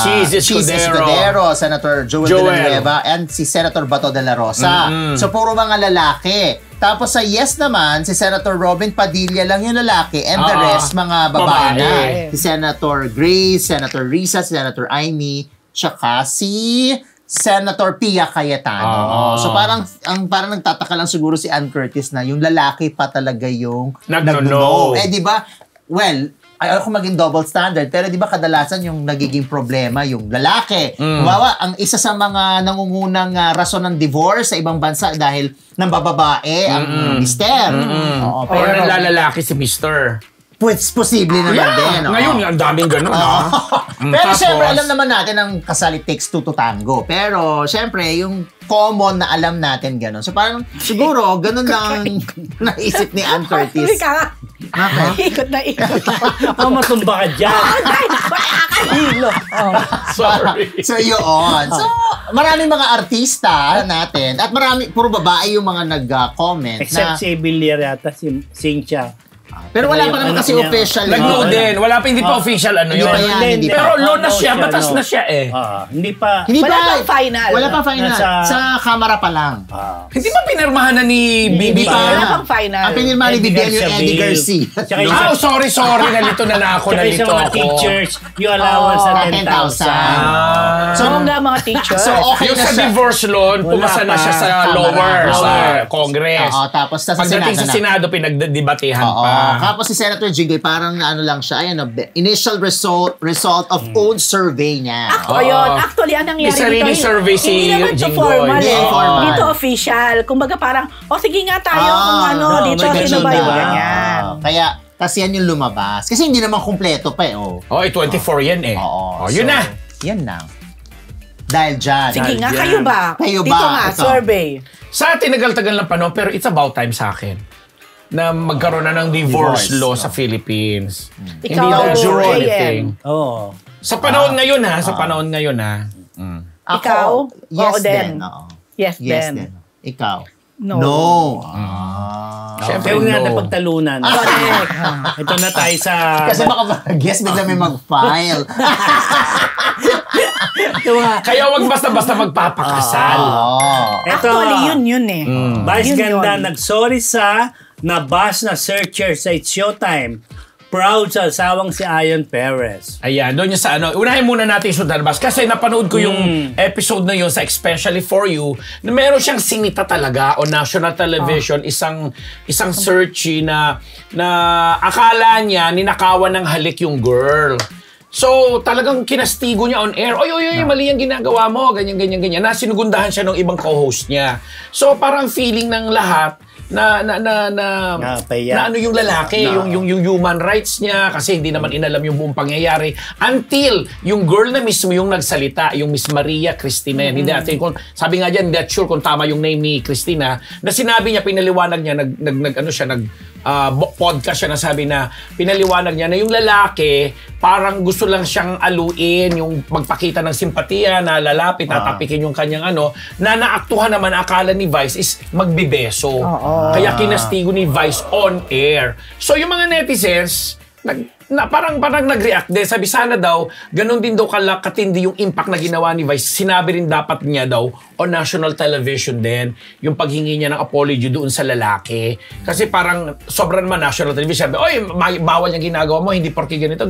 Cheese Escudero, Senator Joel Villanueva, and si Senator Bato de la Rosa. So, puro mga lalaki. Tapos sa yes naman, si Senator Robin Padilla lang yung lalaki and the rest mga babae na. Si Senator Grace, Senator Risa, Senator Amy, tsaka si Senator Pia Cayetano. So parang nagtataka lang siguro si Ann Curtis na yung lalaki pa talaga yung nag-no. di ba? Well, ayoko maging double standard, pero di ba kadalasan yung nagiging problema yung lalaki. Kumbawa, ang isa sa mga nangungunang rason ng divorce sa ibang bansa dahil nambababae ang mister. Or nalalalaki si Mr. Posible naman din. Ngayon, ang daming ganun. Pero Tapos, syempre, alam naman natin ang kasal it takes two to tango. Pero syempre, yung common na alam natin ganun. So parang siguro, ganun lang naisip ni Ann Curtis. Ikot na ikot. Matumba ka dyan. Ay, akahilo. Sorry. So, yun. So, maraming mga artista natin at puro babae yung mga nag-comment Except na, si Villar yata, si Cynthia. pero wala pa naman kasi official. Nag-load din. Wala pa, hindi pa official Hindi yun. pa yan, hindi pa. Pero load na siya, batas na siya eh. Hindi pa. Hindi Wala pa. pang final. Wala pa final. Sa camera pa lang. Hindi ba pinirmahan na ni Hindi pa. Wala BBM? pang final. Ang pinirma ni Eddie BBM yung Garcia Eddie Bill. Garcia. Tsaka yung Oh, sorry. Nalito na ako. Tsaka yung mga teachers, yung allowance sa 10,000. So, Oo nga mga teachers. So, okay Yung na sa siya. divorce loan, pumasa na pa. siya sa Tama lower, na. sa Lower. Congress. Oo, tapos sa Pagdating Senado sa na. Senado, pinagdebatehan Oo. pa. Tapos si Senator Jinggoy, parang ano lang siya, ayan, initial result of own survey niya. Yun. Actually, ang nangyari May sariling dito, survey si hindi naman to Jinggoy. formal Hindi eh. formal. Dito official. Kumbaga parang, sige nga tayo kung ano, no, dito may sino ba ganun yung na. ganyan. Kaya, kasi yan yung lumabas. Kasi hindi naman kumpleto pa eh. Oh. 24 yan eh. Oo. Yun So, na. Yan na. Dahil dyan. Sige nga, Yan. kayo ba? Kayo Dito ba? nga, Ito. survey. Sa tinagal-tagal lang panahon, pero it's about time sa akin na magkaroon na ng divorce Divorce, law no? sa Philippines. Ikaw, Hindi na Joel. sure anything. Oo. Sa panahon ngayon ha, sa panahon ngayon ha. Ikaw? Yes Oo din. Oo. Yes, Yes din. din. Ikaw? No. Siyempre, Kaya nga no. napagtalunan. Correct. Ito na tayo sa... Kasi baka guess bigla may mag-file. Kaya wag basta-basta magpapakasal. Ito, Actually, yun eh. Vice Yun ganda yun. nagsorry sa nabas na searcher sa It's Showtime. Proud sa asawang si Ayon Perez. Ayan, doon yung sa ano. Unahin muna natin yung Sultan Bas. Kasi napanood ko yung episode na yun sa Especially For You na meron siyang sinita talaga on national television. Isang searchy na akala niya ninakawan ng halik yung girl. So, talagang kinastigo niya on air. Oy, mali yung ginagawa mo. Ganyan. Na sinugundahan siya ng ibang co-host niya. So, parang feeling ng lahat na ano yung lalaki, yung human rights niya kasi hindi naman inalam yung buong pangyayari until yung girl na mismo yung nagsalita, yung Miss Maria Cristina yan. Hindi natin kung sabi nga diyan, not sure kung tama yung name ni Cristina, na sinabi niya, pinaliwanag niya podcast siya na sabi na pinaliwanag niya na yung lalaki parang gusto lang siyang aluin, yung magpakita ng simpatiya na lalapit, tatapikin yung kanyang na naaktuhan naman akala ni Vice is magbibeso. Kaya kinastigo ni Vice on air. So yung mga netizens, parang nag-react din. Sabi sana daw, ganun din daw katindi yung impact na ginawa ni Vice. Sinabi rin dapat niya daw on national television din yung paghingi niya ng apology doon sa lalaki. Kasi parang sobrang naman national television. Sabi, oy, bawal yung ginagawa mo, hindi porke ganito.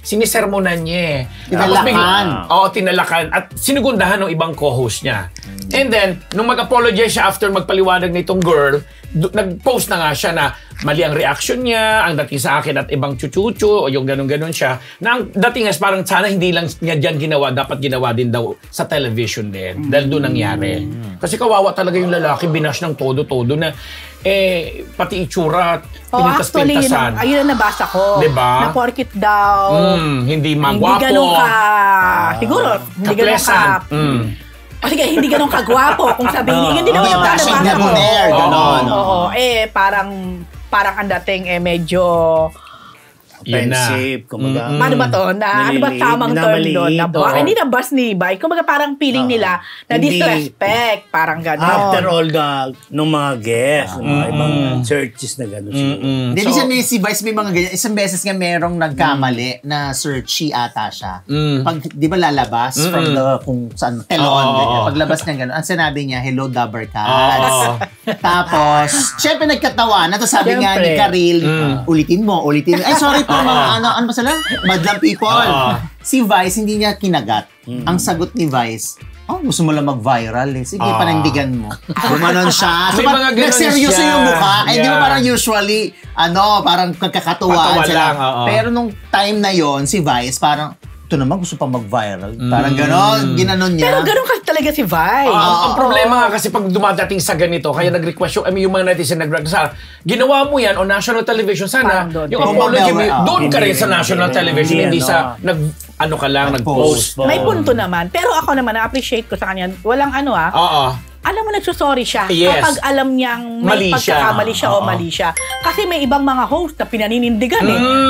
Sinisermonan niya eh. Tinalakan. Oo, tinalakan. At sinugundahan ng ibang co-host niya. And then, nung mag-apologize siya after magpaliwanag nitong girl, nag-post na nga siya na mali ang reaction niya, ang dating sa akin at ibang chuchuchu, o yung ganun-ganun siya. Na ang dating is parang sana hindi lang niya dyan ginawa, dapat ginawa din daw sa television din. Dahil doon nangyari. Kasi kawawa talaga yung lalaki, binash ng todo-todo na pati itsura, pinintas-pintasan. Actually, ayun ang nabasa ko. Diba? Na porkit daw. Hindi magwapo. Hindi ganun siguro, hindi ganun Ka-pleasant. O sige, hindi ganun kagwapo. Kung sabihin, hindi naman yung bashing nabasa na ko. there, ganon. Oo, parang ang dating medyo Yun na. Offensive, kumaga. Paano ba to? Ano ba tamang term doon? Hindi na bus ni Bay. Kumbaga parang feeling nila na Hindi. disrespect. Parang gano'n. After all nung mga guests, mga ibang searches na gano'n siguro. Hindi, minsan si Vice may mga ganyan. Isang beses nga merong nagkamali na searchy ata siya. Pag, di ba lalabas from the, kung saan, telon, ganyan. Paglabas niya gano'n, ang sinabi niya, hello, Dabber Cats. Tapos, syempre nagkatawanan. Tapos sabi nga ni Karil, ulitin mo. Ay, sorry po, mga ano ba sila? Madlang people. Si Vice, hindi niya kinagat. Ang sagot ni Vice, gusto mo lang mag-viral eh. Sige, panindigan mo. Gumanon siya. So, May mga ganun nagseryoso siya. yung mukha. Eh, di ba Yeah. parang usually, parang kagkakatuwaan Patawa sila. lang, oo. Pero nung time na yon si Vice, parang, ito naman gusto pa mag-viral. Parang gano'n, ginanon niya. Pero gano'n kasi talaga si Vi. Ang problema nga kasi pag dumadating sa ganito, kaya nag-request yung mga netizen nag-request ginawa mo yan on national television, sana Parang doon. yung apology mo, doon ka rin sa Hindi, national hindi, television, hindi, hindi sa nag-post. May punto naman. Pero ako naman, na-appreciate ko sa kanya. Walang Oo. alam mo, nagsusorry siya Yes. kapag alam niyang may Mali siya. pagkakamali siya o mali siya. Kasi may ibang mga host na pinaninindigan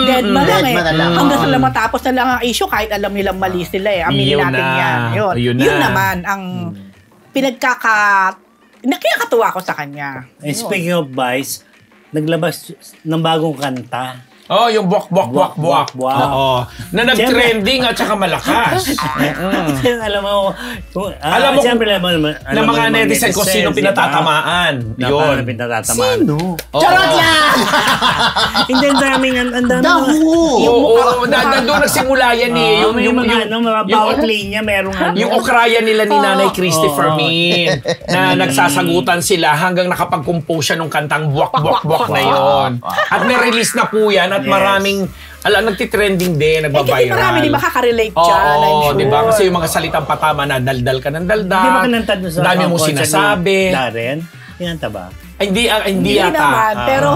Deadma lang Deadma na lang. Hanggang sa matapos na lang ang issue kahit alam nilang mali sila Aminin Yun natin na. yan. Yun Yun na. naman ang nakakatuwa ko sa kanya. And speaking of Vice, naglabas ng bagong kanta. Oh, yung buwak. Oo. Na nag-trending at saka malakas. Alam mo, Alam mo siyempre, alam mo na mga netizen kung sino pinatatamaan. Yun. Pinatatamaan. Sino? Oo. Charot lang! Hindi, ang daming, ang daming. Dahu! Oo, doon nagsimula yan eh. May mga bawat linya, merong Yung okraya nila ni Nanay Christy Fermin na nagsasagutan sila hanggang nakapag-compose siya nung kantang buwak na yon. At may-release na po yan at maraming nagtitrending din, Kasi nagbabiral. marami din makaka-relate dyan. I'm Oo, sure. di ba? Kasi yung mga salitang patama na daldal ka ng daldal. Hindi ba kinantad mo sa dami mo concert sinasabi. ni Darren? Kinanta ba? Ay, hindi Hindi yata. naman, pero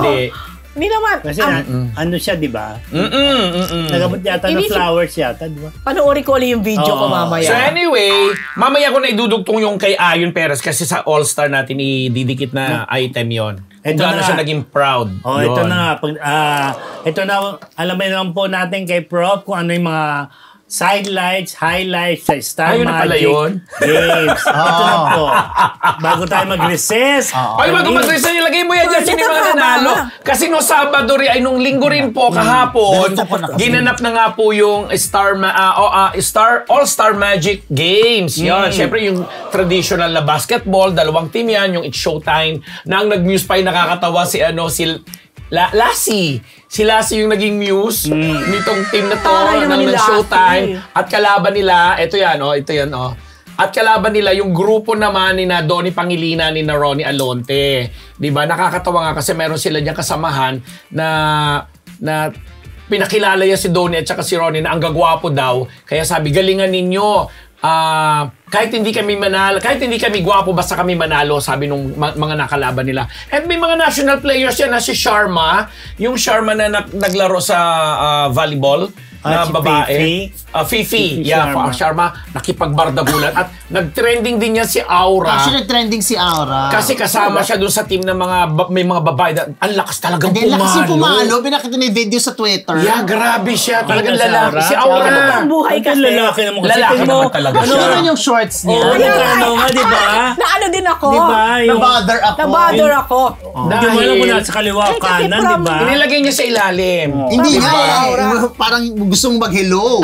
hindi naman. Kasi ano siya, di ba? Nagabot yata ng Inisip- flowers yata, di ba? Panoorin ko ulit yung video ko mamaya. So anyway, mamaya ko na idudugtong yung kay Ayon Perez kasi sa All-Star natin ididikit na item yon. Kung Ito gaano na. siya naging proud. Oh, Yun. ito na nga. Ito na, alam mo naman po natin kay Prof kung ano yung mga sidelights, highlights sa Star Ayun na pala Magic yun. Games. Ito na po. Bago tayo mag-recess. Ay, bago mag-reason, ilagay mo yan dyan sa Ito mga tama. nanalo. Kasi no Sabado rin, ay nung linggo rin po, kahapon, ginanap na nga po yung All-Star Magic Games. Yan, syempre yung traditional na basketball, dalawang team yan, yung It's Showtime, na ang nag-muse pa yung nakakatawa si Lassie. Si Lassie yung naging muse nitong team na to Taray naman ni ng Lassie. Showtime. At kalaban nila, ito yan. At kalaban nila yung grupo naman ni na Donnie Pangilinan ni na Ronnie Alonte. 'Di ba? Nakakatawa nga kasi meron sila diyang kasamahan na pinakilala niya si Donnie at saka si Ronnie na ang gagwapo daw. Kaya sabi, galingan ninyo. Kahit hindi kami gwapo, basta kami manalo, sabi nung mga nakalaban nila. And may mga national players yan na si Sharma, yung Sharma na naglaro sa volleyball na si babae. Fifi. Fifi. Yeah, Sharma, nakipagbardagulan. At nag-trending din niya si Aura. Actually, trending si Aura. Kasi kasama siya dun sa team ng may mga babae. Ang lakas talagang Hindi, pumalo. lakas yung pumalo. Pinakita na yung video sa Twitter. Yeah, grabe siya. Talagang si lalaki. Aura? Si Aura. Ang buhay kasi. Lalaki naman kasi. Lalaki Tingnan mo, naman talaga Ano siya. naman yung shorts niya? Oo, ano nga, di ba? Na ano din ako. Di ba? Yung, Na-bother ako. Na-bother ako. Hindi mo alam kung nasa kaliwa o Eh, kasi kanan, from- di ba? Inilagay niya sa ilalim. Hindi Bakit nga ba, eh. Aura? Parang gustong mag-hello.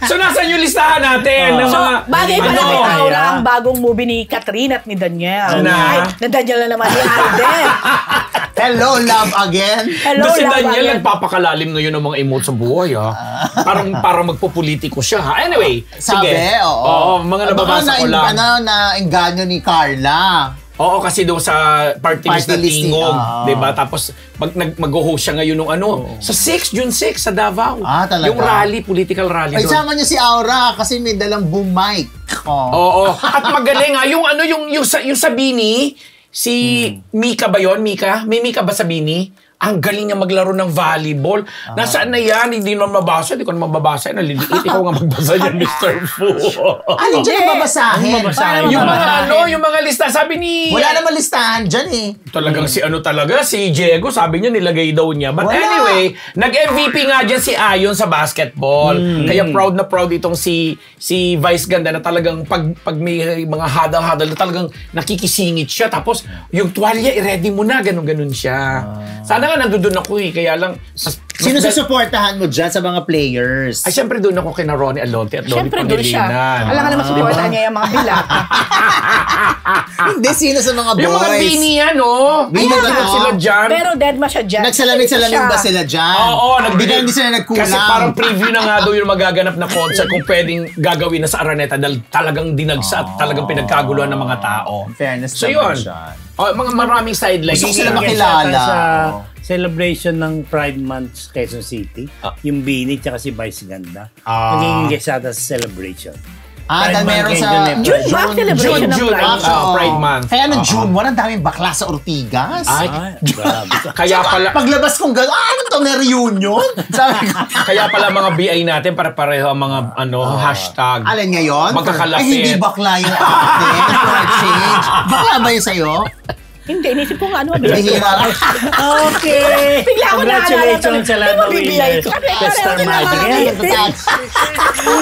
So, nasan yung listahan natin ng So, mga... bagay pala kay Ano? Aura ang bagong movie ni Catherine at ni Daniel. Na? Ay, na Daniel na naman ni Alden. Hello, love again. Hello, Doon si love Daniel, again. nagpapakalalim ngayon ng mga emotes sa buhay, ha? Parang magpupolitiko siya, ha? Anyway, Sabi, sige. oo. Mga nababasa ko lang. Na-engganyo ni Carla. Oo, kasi doon sa party list na Party list, Tingog, oo. 'di ba? Tapos mag-host siya ngayon nung sa June 6 sa Davao. Ah, talaga? Yung rally, political rally Ay, doon. sama niyo si Aura kasi may dalang boom mic. Oh. Oo. At magaling yung sa Bini, si Mika ba 'yon? Mika? May Mika ba sa Bini? Ang galing niya maglaro ng volleyball. Nasaan na yan? Hindi naman mabasa. Hindi ko naman mabasa. Naliliit. Ikaw nga magbasa niyan, Mr. Fu. Ano dyan ang babasahin? Babasahin. Yung mga lista. Sabi ni... Wala naman listahan dyan eh. Talagang si Diego, sabi niya nilagay daw niya. But Wala. anyway, nag-MVP nga dyan si Ayon sa basketball. Kaya proud na proud itong si Vice Ganda na talagang pag may mga hadal-hadal na talagang nakikisingit siya. Tapos yung tuwalya, i-ready mo na. Ganun siya. Sana nga nandun ako eh. Kaya lang... Sino susuportahan mo dyan sa mga players? Ay, syempre doon ako kina Ronnie Alonte at Donnie Siyempre doon siya. Pangilinan. Alam ka naman supportan niya yung mga bilat. Hindi, sino sa mga boys? Yung mga Bini yan, no? Bini Ayan, ba, no? sila dyan. Pero deadma siya dyan. Nagsalamig-salamin ba sila dyan? Oo, Hindi sila nagkulang. Kasi parang preview na nga daw yung magaganap na concert kung pwedeng gagawin na sa Araneta dahil talagang dinagsa at talagang pinagkaguluhan ng mga tao. Fairness So naman yun. dyan. Mga maraming sidelines. Gusto ko sila Guest makilala. yata Sa Oo. celebration ng Pride Month Quezon City, yung Bini tsaka si Vice Ganda. Ah. Naging guest yata sa celebration. Dahil meron sa June ba? Celebration ng June, Pride. Pride Month. Kaya nung June 1, ang daming bakla sa Ortigas. Ay, grabe. kaya pala, Paglabas kong gano'n, ano to, may reunion? Sabi ko, kaya pala mga BI natin para-pareho ang mga hashtag. alin ngayon? Magkakalapit. Ay, hindi bakla yung atin. For change. Bakla ba yun sa'yo? Hindi, inisip ko nga ano. Mahirap. Okay. Bigla ako Congratulations sa lahat ng winners. Star Magic.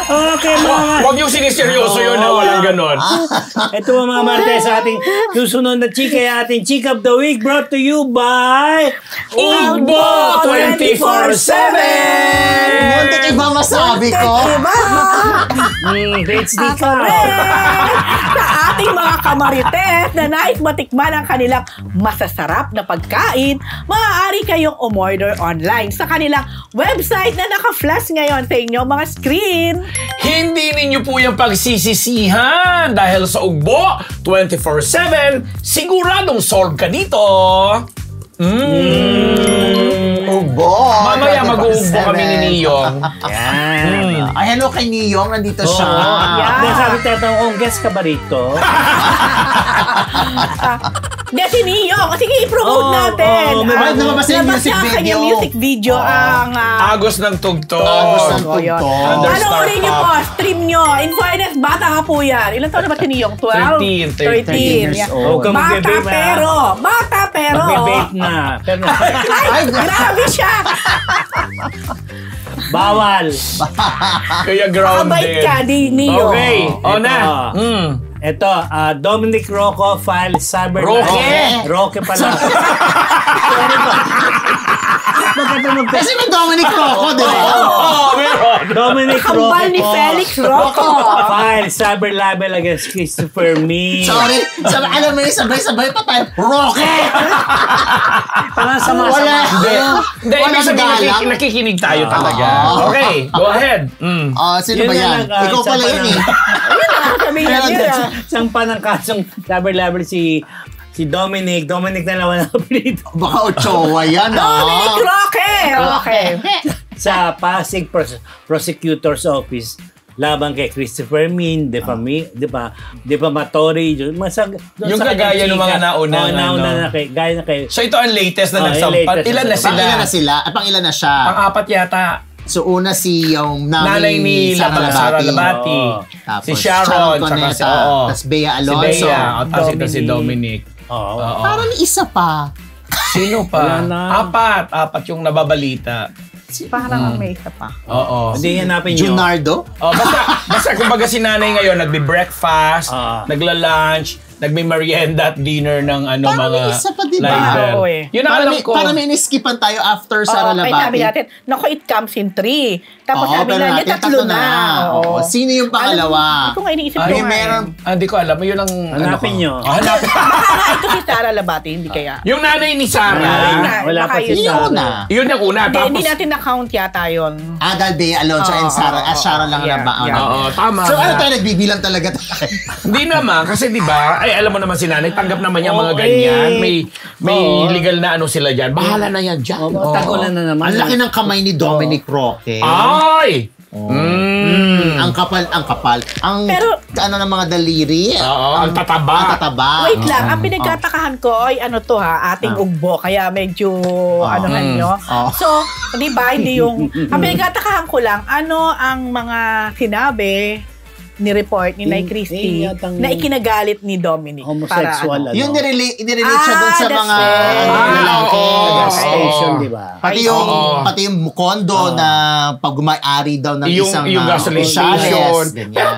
Okay, mga... Huwag yung siniseryoso yun na walang ganon. Ito mga Marites sa ating susunod na chika, ating Chika of the Week brought to you by Ugbo 24/7! Muntik iba masabi ko. It's the Sa ating mga kamarites na nais matikman ang kanilang masasarap na pagkain, maaari kayong umorder online sa kanilang website na naka-flash ngayon sa inyong mga screen. Hindi ninyo po yung pagsisisihan dahil sa Ugbo 24/7, siguradong solve ka dito. Ugbo. Mamaya mag-uugbo kami ni Niyong. Yan. Ay, hello kay Niyong. Nandito siya. Yeah. Then sabi tayo, guest ka ba rito? Desi Niyong, sige i-promote natin. Ay, lumabas yung music Lumabas video. yung music video ang... Agos ng tugtog. Agos ng yun. tugtog. Ano ulit nyo po? Stream nyo. In fairness, bata ka po yan. Ilan taon na ba si Niyong? 12? 13 years Yeah. old. Huwag kang Bata magbe-vape, pero. Magbe-vape na. Pero Ay, grabe siya. bawal. Kaya Kabait grounded. ka, Niyong. Okay. O na. Ito, Dominic Rocco file cyber... Roque? Roque pala. Kasi may Dominic Rocco, di ba? Meron. Dominic Kambal ni Felix Rocco. file cyber libel against Christopher Min. Sorry. Alam mo yun, sabay-sabay pa tayo. Roque! Parang sama-sama. Wala. Hindi, ibig sabihin nakikinig tayo talaga. Okay, go ahead. Sino ba Yun yan? na lang, Ikaw pala isa pa yun lang. eh. Sabi niya yun. Isang pa ng kasong cyber libel si Dominic. Dominic na naman ang apelido. Baka Ochoa yan, Dominic Roque. Okay. Sa Pasig Prosecutor's Office laban kay Christopher Min, defamatory, yung kagaya ng mga nauna. Gaya na kay... So ito ang latest na nagsampan. latest. Ilan na sila? Pang-ilan na sila? Pang-ilan na siya? Pang-apat yata. So, una si yung Nanay ni Sara Labati. Tapos, Si Sharon. Cuneta. Tsaka oo. Tapos Bea Si Alonso. Bea. Tapos ito si Dominic. Oo. Oo. Parang may isa pa. Sino pa? Wala na. Apat yung nababalita. Parang may isa pa. Oo. Hindi hanapin nyo. Junardo? Oh, basta kumbaga si nanay ngayon nagbe-breakfast, nagla-lunch, nagme-merienda at dinner ng Parang mga may isa pa, di ba? liver. Oo eh. Yun ang alam ko. Parang may iniskipan tayo after Sara Ay, sabi Labati. natin, naku, it comes in 3. Tapos Oo, sabi pero na niya, natin tatlo na. Oo. Sino yung pangalawa? Ito nga iniisip Ay, ko nga. meron. Hindi ko alam. Yun ang... Hanapin nyo. Hanapin. Baka nga ito si Sara Labati, hindi kaya. Yung nanay ni Sarah. Wala pa Baka si yun Yun Sara. na. Yun yung una. Hindi, Tapos... hindi natin na-count yata yun. Dahil Bea Alonso and Sara. Sharon lang Yeah, na ba? yeah. Oo, tama. So ano tayo, nagbibilang talaga tayo? Hindi naman, kasi di ba, ay alam mo naman si nanay, tanggap naman niya mga Oo, ganyan. eh. May legal na ano sila dyan. Bahala na yan dyan. Oo. Tagulan na naman. Ang laki ng kamay ni Dominic Roque. Ay! Ang kapal. Ang Pero- ano ng mga daliri. Oo, ang tataba. Ang tataba. Wait lang, ang pinagkatakahan ko ay ano to ha, ating ugbo, kaya medyo ano nyo. So, di ba, hindi yung, ang pinagkatakahan ko lang, ano ang mga sinabi ni-report ni Nay Christie yatang- na ikinagalit ni Dominic. Homosexual. Yung nirelate siya dun sa that's mga right. lalaki. Station, di ba? Pati yung kondo na pag may-ari daw ng isang yung gasoline station. Pero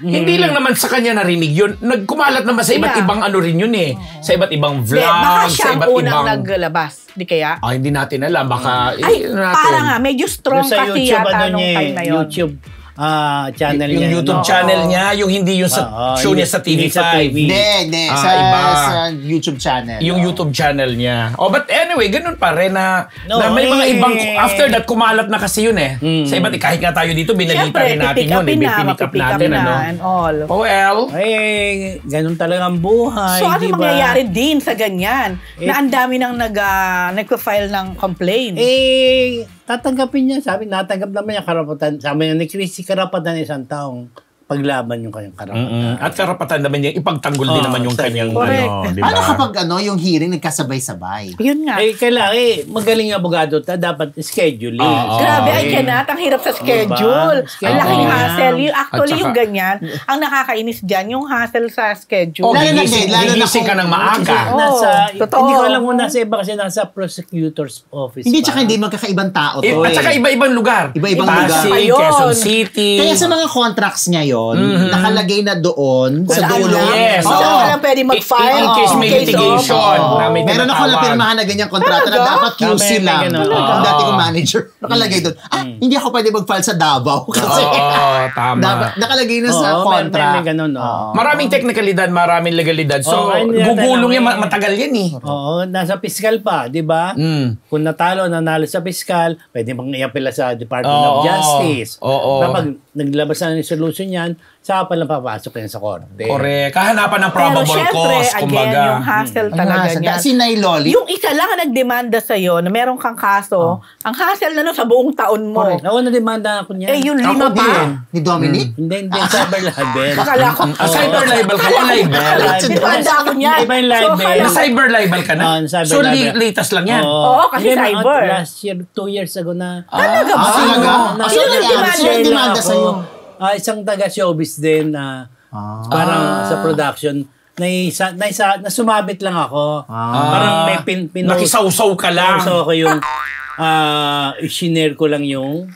hindi lang naman sa kanya narinig yun. Nagkumalat naman sa iba't Yeah. ibang ano rin yun eh. Sa iba't ibang Baka vlog, siya sa ang iba't unang ibang... naglabas. Di kaya? Hindi natin alam. Baka... Ay, ano natin. para nga, medyo strong Sa kasi YouTube, yata ano nung niya, time na yun. YouTube channel Yung niya. YouTube no? channel niya, yung hindi yung sa show niya sa hindi TV5. sa TV. Hindi. Iba. Sa YouTube channel. Yung YouTube channel niya. Oh, but anyway, ganun pa rin na may mga eh. ibang after that kumalat na kasi yun eh. Sa iba't kahit nga tayo dito binalita Siyempre, rin natin yun, pipick pinick up natin na ano. and all. Oh well. Eh, ganun talaga ang buhay. So ano di ba? mangyayari din sa ganyan? Na ang dami nang nagpa-file ng complaint. Eh, tatanggapin niya. Sabi, natanggap naman niya karapatan. Sabi niya ni Chrissy, karapatan ng isang taong paglaban yung kanyang karapatan. At karapatan naman niya, ipagtanggol din naman yung kanyang Correct. Ano kapag yung hearing nagkasabay-sabay? Yun nga. Kailangan, magaling abogado dapat scheduling. Grabe, I cannot. Ang hirap sa schedule. Diba? Ang laking hassle. Actually, At saka- yung ganyan, ang nakakainis dyan, yung hassle sa schedule. Lalo na gigising ka ng maaga. totoo. Hindi ko alam kung nasa iba kasi nasa prosecutor's office. Hindi, tsaka hindi magkakaibang tao to. At saka iba-ibang lugar. Iba-ibang lugar. Pasig, Ayun. Quezon City. Kaya sa mga contracts ngayon, nakalagay na doon sa Saan dulo. lang? Yes. Saan Oo. ka lang pwede mag-file? In case may litigation. na may Meron ako tinatawag. napirmahan na ganyang kontrata na Talaga? dapat QC May lang. ganun. Ang dati kong manager, nakalagay doon. Hindi ako pwede mag-file sa Davao. Kasi tama. dapat nakalagay na sa Oo, kontra. may ganun, Maraming teknikalidad, maraming legalidad. So, hindi gugulong natin yan, matagal yan eh. Oo, nasa piskal pa, di ba? Kung nanalo sa piskal, pwede mang iapela sa Department of Justice. Oo. Kapag naglabas na ng resolution yan, saka pa lang papasok yan sa korte. Correct. Kahanapan ng Pero probable syempre, cause, again, kumbaga. yung hassle talaga niya. Si Nay Loli. Yung isa lang ang nagdemanda sa'yo na meron kang kaso, ang hassle na nun sa buong taon mo. Ako na-demanda ako niyan. Eh, yung lima Ako pa. din. Ni Dominic. Hindi, cyber libel. Akala ko. Cyber libel ka o libel? Demanda ako niyan. Iba yung libel. Na cyber libel ka na? Cyber So, libel. latest lang yan? Oo, kasi Hindi, cyber. Last year, 2 years ago na. Talaga ba? Talaga? Sino nagdemanda? Sino nagdemanda sa'yo? Isang taga-showbiz din na parang sa production, na sumabit lang ako. Parang may pinost. Nakisawsaw ka lang. So, ako yung i-share ko lang yung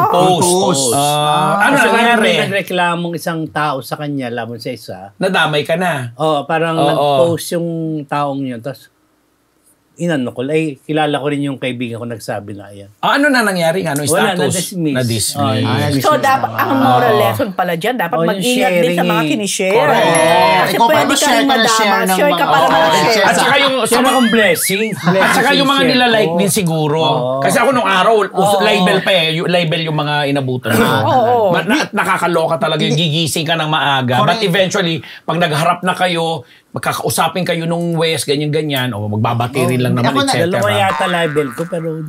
post. Ano kasi nangyari? may nagreklamong isang tao sa kanya laban sa isa. Nadamay ka na. Parang nag-post yung taong yun. Tapos, inano ko, kilala ko rin yung kaibigan ko nagsabi na yan. Ano na nangyari? Ano yung Wala, status? na-dismiss. Na-dismiss. So, dapat, ang moral lesson pala dyan, dapat yung mag-ingat din sa mga sharing. kinishare. Correct. Kasi Ikaw pa pwede ka mag-share rin ka na share madama. ng Share ka mga- para mag-share. At saka yung Siya akong blessing. At saka yung mga nilalike din siguro. Kasi ako nung araw, label pa eh. Label yung mga inabutan mo. Oo. Nakakaloka talaga yung gigising ka ng maaga. But eventually, pag nagharap na kayo, magkakausapin kayo nung West, ganyan-ganyan, o magbabati rin lang naman, Ako na, etc. Dalawa yata libel ko, pero...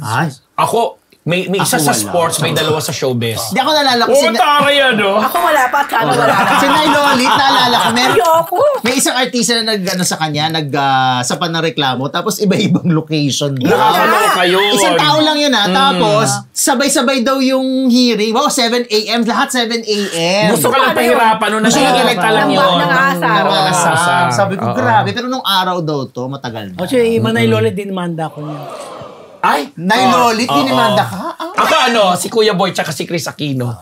Ako, may isa Ako sa wala. sports, may dalawa sa showbiz. Hindi ako naalala ko. Oo, tara yan, no? Ako wala pa, sana wala na. Si Nay Loli, naalala ko. Ayoko. May isang artista na sa kanya, sa panreklamo, tapos iba-ibang location. Nakakaloka yun. Isang tao lang yun Tapos, sabay-sabay daw yung hearing. Wow, 7 a.m. Lahat 7 a.m. Gusto ka lang pahirapan, no? Nasikikinig lang yun. Nangasar. Nangasar. Sabi ko, Oo. grabe. Pero nung araw daw to, matagal na. O siya, Manay Lola, dinimanda ko niya. Ay! Nay Loli, dinimanda ka? Ako si Kuya Boy tsaka si Chris Aquino.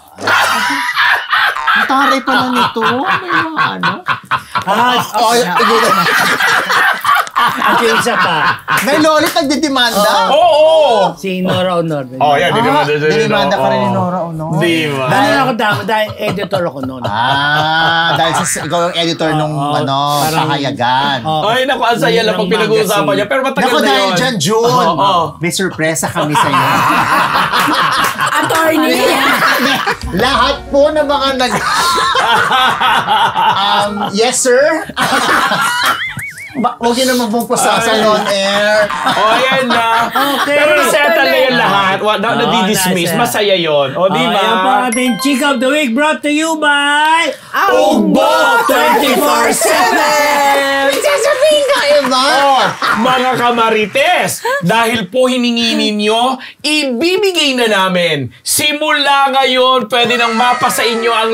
Ang taray pala nito. May mga ano. At yung isa pa, Nay Loli, nagdidemanda. Oo! si Nora Honor. Yan, Dinimanda ka rin ni Nora Honor. Di ba? Dahil ako dahil editor ako noon. Dahil ikaw yung editor nung parang- pahayagan. Ay, naku, ang saya lang pag pinag-uusapan niya. Pero matagal Naku, na dahil yun. dyan, June, Oo. may surpresa kami sa iyo. Attorney. Lahat po ng mga yes, sir? Huwag yun naman pong pusasan on air. Yan na. Okay. Pero nasettle na yun lahat. Nadi-dismiss. nasa. Masaya yun. O, di ba? Ayan po ang ating Chick of the Week brought to you by Ugbo 24/7! Sasabihin ka, Eva. Mga kamarites, dahil po hiningi ninyo, ibibigay na namin. Simula ngayon, pwede nang mapa sa inyo ang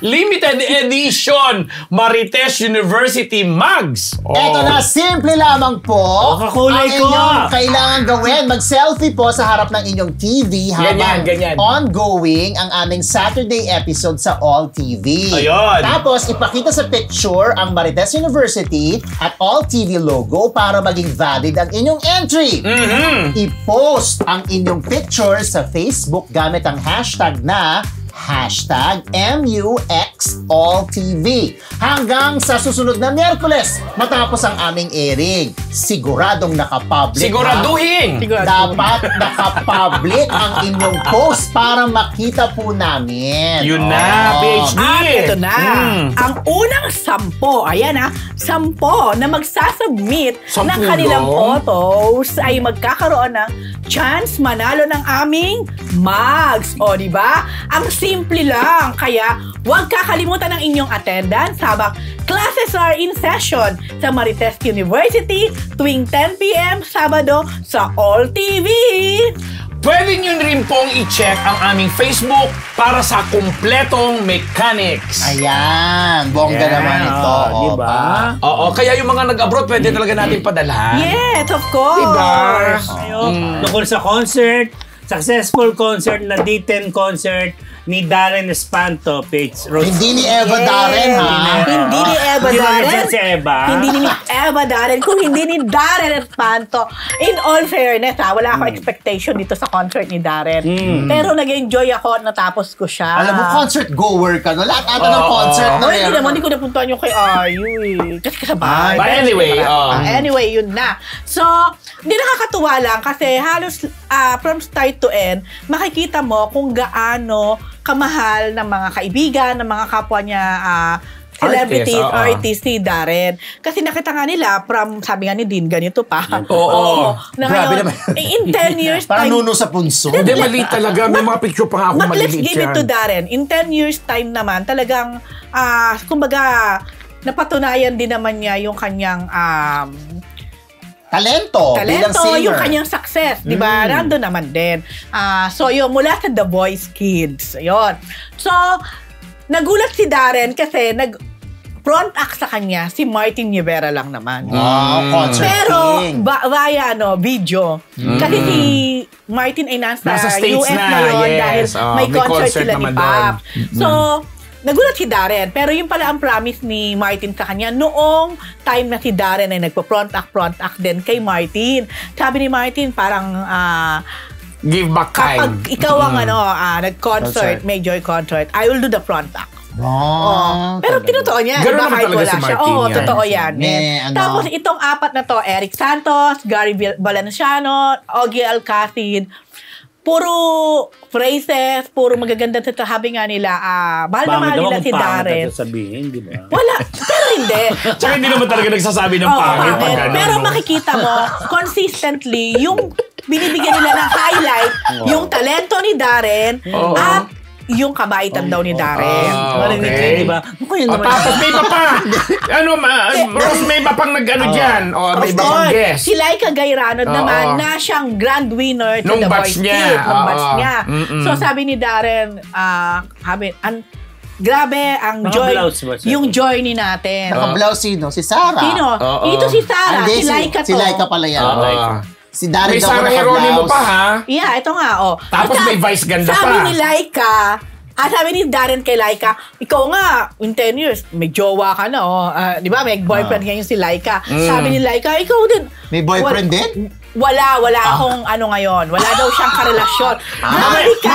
limited edition Marites University Mugs. Eto na, simple lamang po. kakulay ang ko. inyong kailangan gawin. Mag-selfie po sa harap ng inyong TV habang Ganyan. ongoing ang aming Saturday episode sa All TV. Ayun. Tapos, ipakita sa picture ang Marites University at All TV logo para maging valid ang inyong entry. I-post ang inyong picture sa Facebook gamit ang hashtag na #MUX All TV. Hanggang sa susunod na Miyerkules, matapos ang aming airing. Siguradong nakapublic. Siguraduhin! Dapat nakapublic ang inyong post para makita po namin. Yun na, PhD! At ito na, ang unang 10, ayan 10 na magsasubmit ng kanilang photos ay magkakaroon ng chance manalo ng aming mugs. O, di ba? Ang simple lang. Kaya, huwag kakalimutan ng inyong attendance habang classes are in session sa Marites University tuwing 10 p.m. Sabado sa All TV. Pwede nyo rin pong i-check ang aming Facebook para sa kumpletong mechanics. Ayan, bongga naman ito. Diba? Oo, kaya yung mga nag-abroad, pwede talaga natin padalhan. Yes, of course. Diba? Tungkol sa concert, successful concert na D10 concert ni Darren Espanto, Page Rose. Hindi ni Eva Darren, ha? Hindi ni Eva Hindi Darren. ba si Eva? Hindi ni Eva Darren. Kung hindi ni Darren Espanto. In all fairness, wala akong expectation dito sa concert ni Darren. Pero nag-enjoy ako at natapos ko siya. Alam mo, concert goer ka, no? Lahat ata ng concert na Hindi naman, hindi ko napuntahan yung kay Ayu eh. Kasi kasabay. But anyway, Anyway, yun na. So, hindi nakakatuwa lang kasi halos from start to end, makikita mo kung gaano kamahal ng mga kaibigan, ng mga kapwa niya celebrities, artists ni Darren. Kasi nakita nga nila, sabi nga ni Dean, ganito pa. Oo. Na Grabe ngayon, naman. in 10 years Parang time, nuno sa punso. Hindi, mali talaga. May mga picture pa nga akong let's maliliit give it yan. to Darren. In 10 years time naman, talagang, kumbaga, napatunayan din naman niya yung kanyang Talento bilang singer. yung kanyang success, di ba? Nandun naman din. So, yun, mula sa The Voice Kids. Yun. So, nagulat si Darren kasi front act sa kanya, si Martin Rivera lang naman. Concert Pero, king. via video. Kasi si Martin ay nasa States US na, ngayon yes. dahil may concert sila ni naman Pap. doon. So, nagulat si Darren. Pero yung pala ang promise ni Martin sa kanya noong time na si Darren ay nagpo-front act din kay Martin. Sabi ni Martin, parang Give back time. kapag ikaw ang nag-concert, major concert, I will do the front act. Pero tinotoo niya. Ganun Diba, naman kahit talaga wala si siya. Martin Oo, yan. totoo yan. Tapos itong 4 na to, Eric Santos, Gary Valenciano, Ogie Alcacid, puro phrases, puro magaganda sa sabi nga nila, mahal na mahal nila si Darren. Sabihin, di ba? Wala, pero hindi. Tsaka hindi naman talaga nagsasabi ng pangit pag gano'n. Pero makikita mo, consistently, yung binibigyan nila ng highlight, yung talento ni Darren, at yung kabaitan daw ni Darren. Okay. Diba? Tapos may iba pa. Rose, may iba pang nag-ano dyan. May iba pang guest. Si Laika Gayranod naman na siyang grand winner to Nung The batch Voice niya. Kids. Nung batch niya. Mm-mm. So sabi ni Darren, grabe ang joy. Yung journey natin. Naka-blouse sino? Si Sarah. Sino? Ito si Sarah. Hindi, Si Laika to. Si Laika pala yan. Si Darren May daw Sarah naka-blouse. Geronimo pa, ha? Yeah, ito nga, Tapos may Vice ganda sabi pa. Sabi ni Laika, sabi ni Darren kay Laika, ikaw nga, in 10 years, may jowa ka na, di ba? May boyfriend ngayon si Laika. Sabi ni Laika, ikaw din. May boyfriend din? Wala akong ngayon. Wala daw siyang karelasyon. Grabe ka!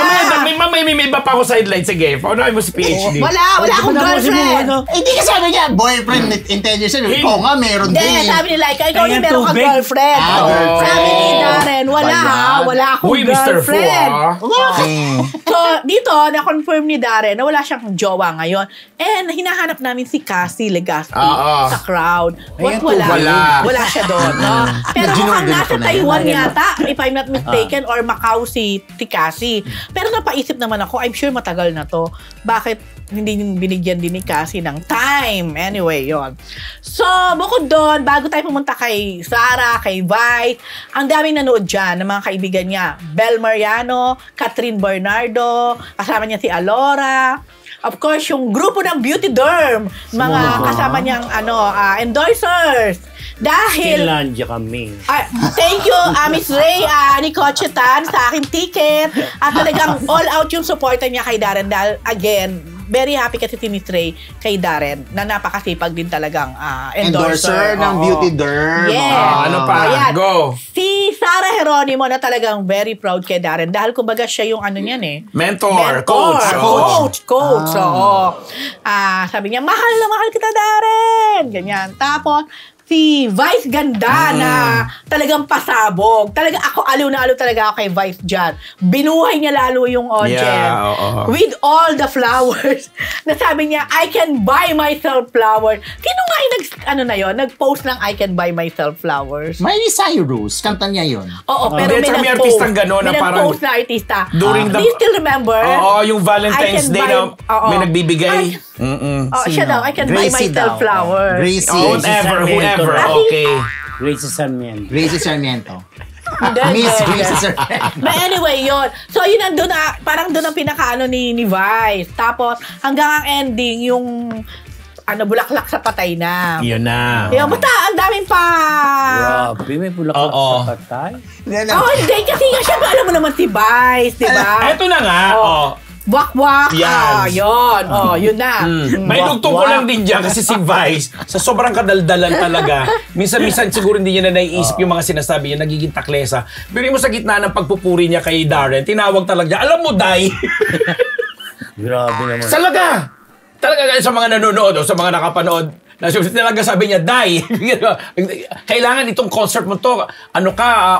May iba pa ako sideline. Sige, paunahin mo si PhD. Wala akong girlfriend. Hindi ka sabi niya, boyfriend in 10 years. Ikaw nga, meron din. Hindi, sabi ni Laika, ikaw din meron kang girlfriend. Sabi ni Darren, wala akong girlfriend. So, dito, na-confirm ni Darren na wala siyang jowa ngayon. And hinahanap namin si Cassie Legaspi sa crowd. Wala siya doon. Pero mukhang nasa Taiwan yata, if I'm not mistaken, or Macau si Cassie. Pero napaisip naman ako, I'm sure matagal na to. Bakit hindi binigyan din ni Cassie ng time? Anyway, yon. So, bukod doon, bago tayo pumunta kay Sarah, kay Vice, ang daming nanood dyan ng mga kaibigan niya. Bel Mariano, Catherine Bernardo, kasama niya si Alora. Of course, yung grupo ng Beauty Derm, mga kasama niyang endorsers. Dahil Finlandia kami. Thank you, Miss Ray, ni Cochetan sa aking ticket. At talagang all out yung supporter niya kay Darren. Dahil, again, very happy kasi si Miss Ray kay Darren na napakasipag din talagang endorser. Ng Beauty Derm. Yeah. Ano pa? Ayan. Go. Si Sarah Geronimo na talagang very proud kay Darren dahil kumbaga siya yung ano niyan eh. Mentor, coach. Oo. Sabi niya, mahal na mahal kita, Darren. Ganyan. Tapos, si Vice Ganda na talagang pasabog. Talaga ako, aliw na aliw talaga ako kay Vice dyan. Binuhay niya lalo yung audience. Yeah, with all the flowers. Na sabi niya, I can buy myself flowers. Sino nga yung nag-post ng I can buy myself flowers? Miley Cyrus, kanta niya yun. Oo, pero Hindi, may may nag-post. artistang gano'n na May parang- nag-post na artista. During Do you still remember? Oo, yung Valentine's I can Day buy- na Oo. may nagbibigay. Siya daw, I can buy Gracie myself daw. flowers. Gracie. Oh, whoever. Okay. Gracie Sarmiento. Gracie Sarmiento. Hindi, Miss hindi. Gracie Sarmiento. But anyway, yun. So, yun nandun na, parang doon ang pinakaano ni Vice. Tapos, hanggang ang ending, yung bulaklak sa patay na. Yun na. Yung, basta, ang daming pa... Grabe, may bulaklak Oo. sa patay. Hindi, kasi nga, syempre, alam mo naman si Vice, di ba? Eto na nga. Wak-wak. Yan. Yun. Yun na. May dugtong ko lang din dyan kasi si Vice, sa sobrang kadaldalan talaga, minsan siguro hindi niya na naiisip yung mga sinasabi niya, nagiging taklesa. Pero mo sa gitna ng pagpupuri niya kay Darren, tinawag talaga niya, alam mo, Day. Grabe naman. Talaga sa mga nanonood o sa mga nakapanood, talaga sabi niya, Day, kailangan itong concert mo to,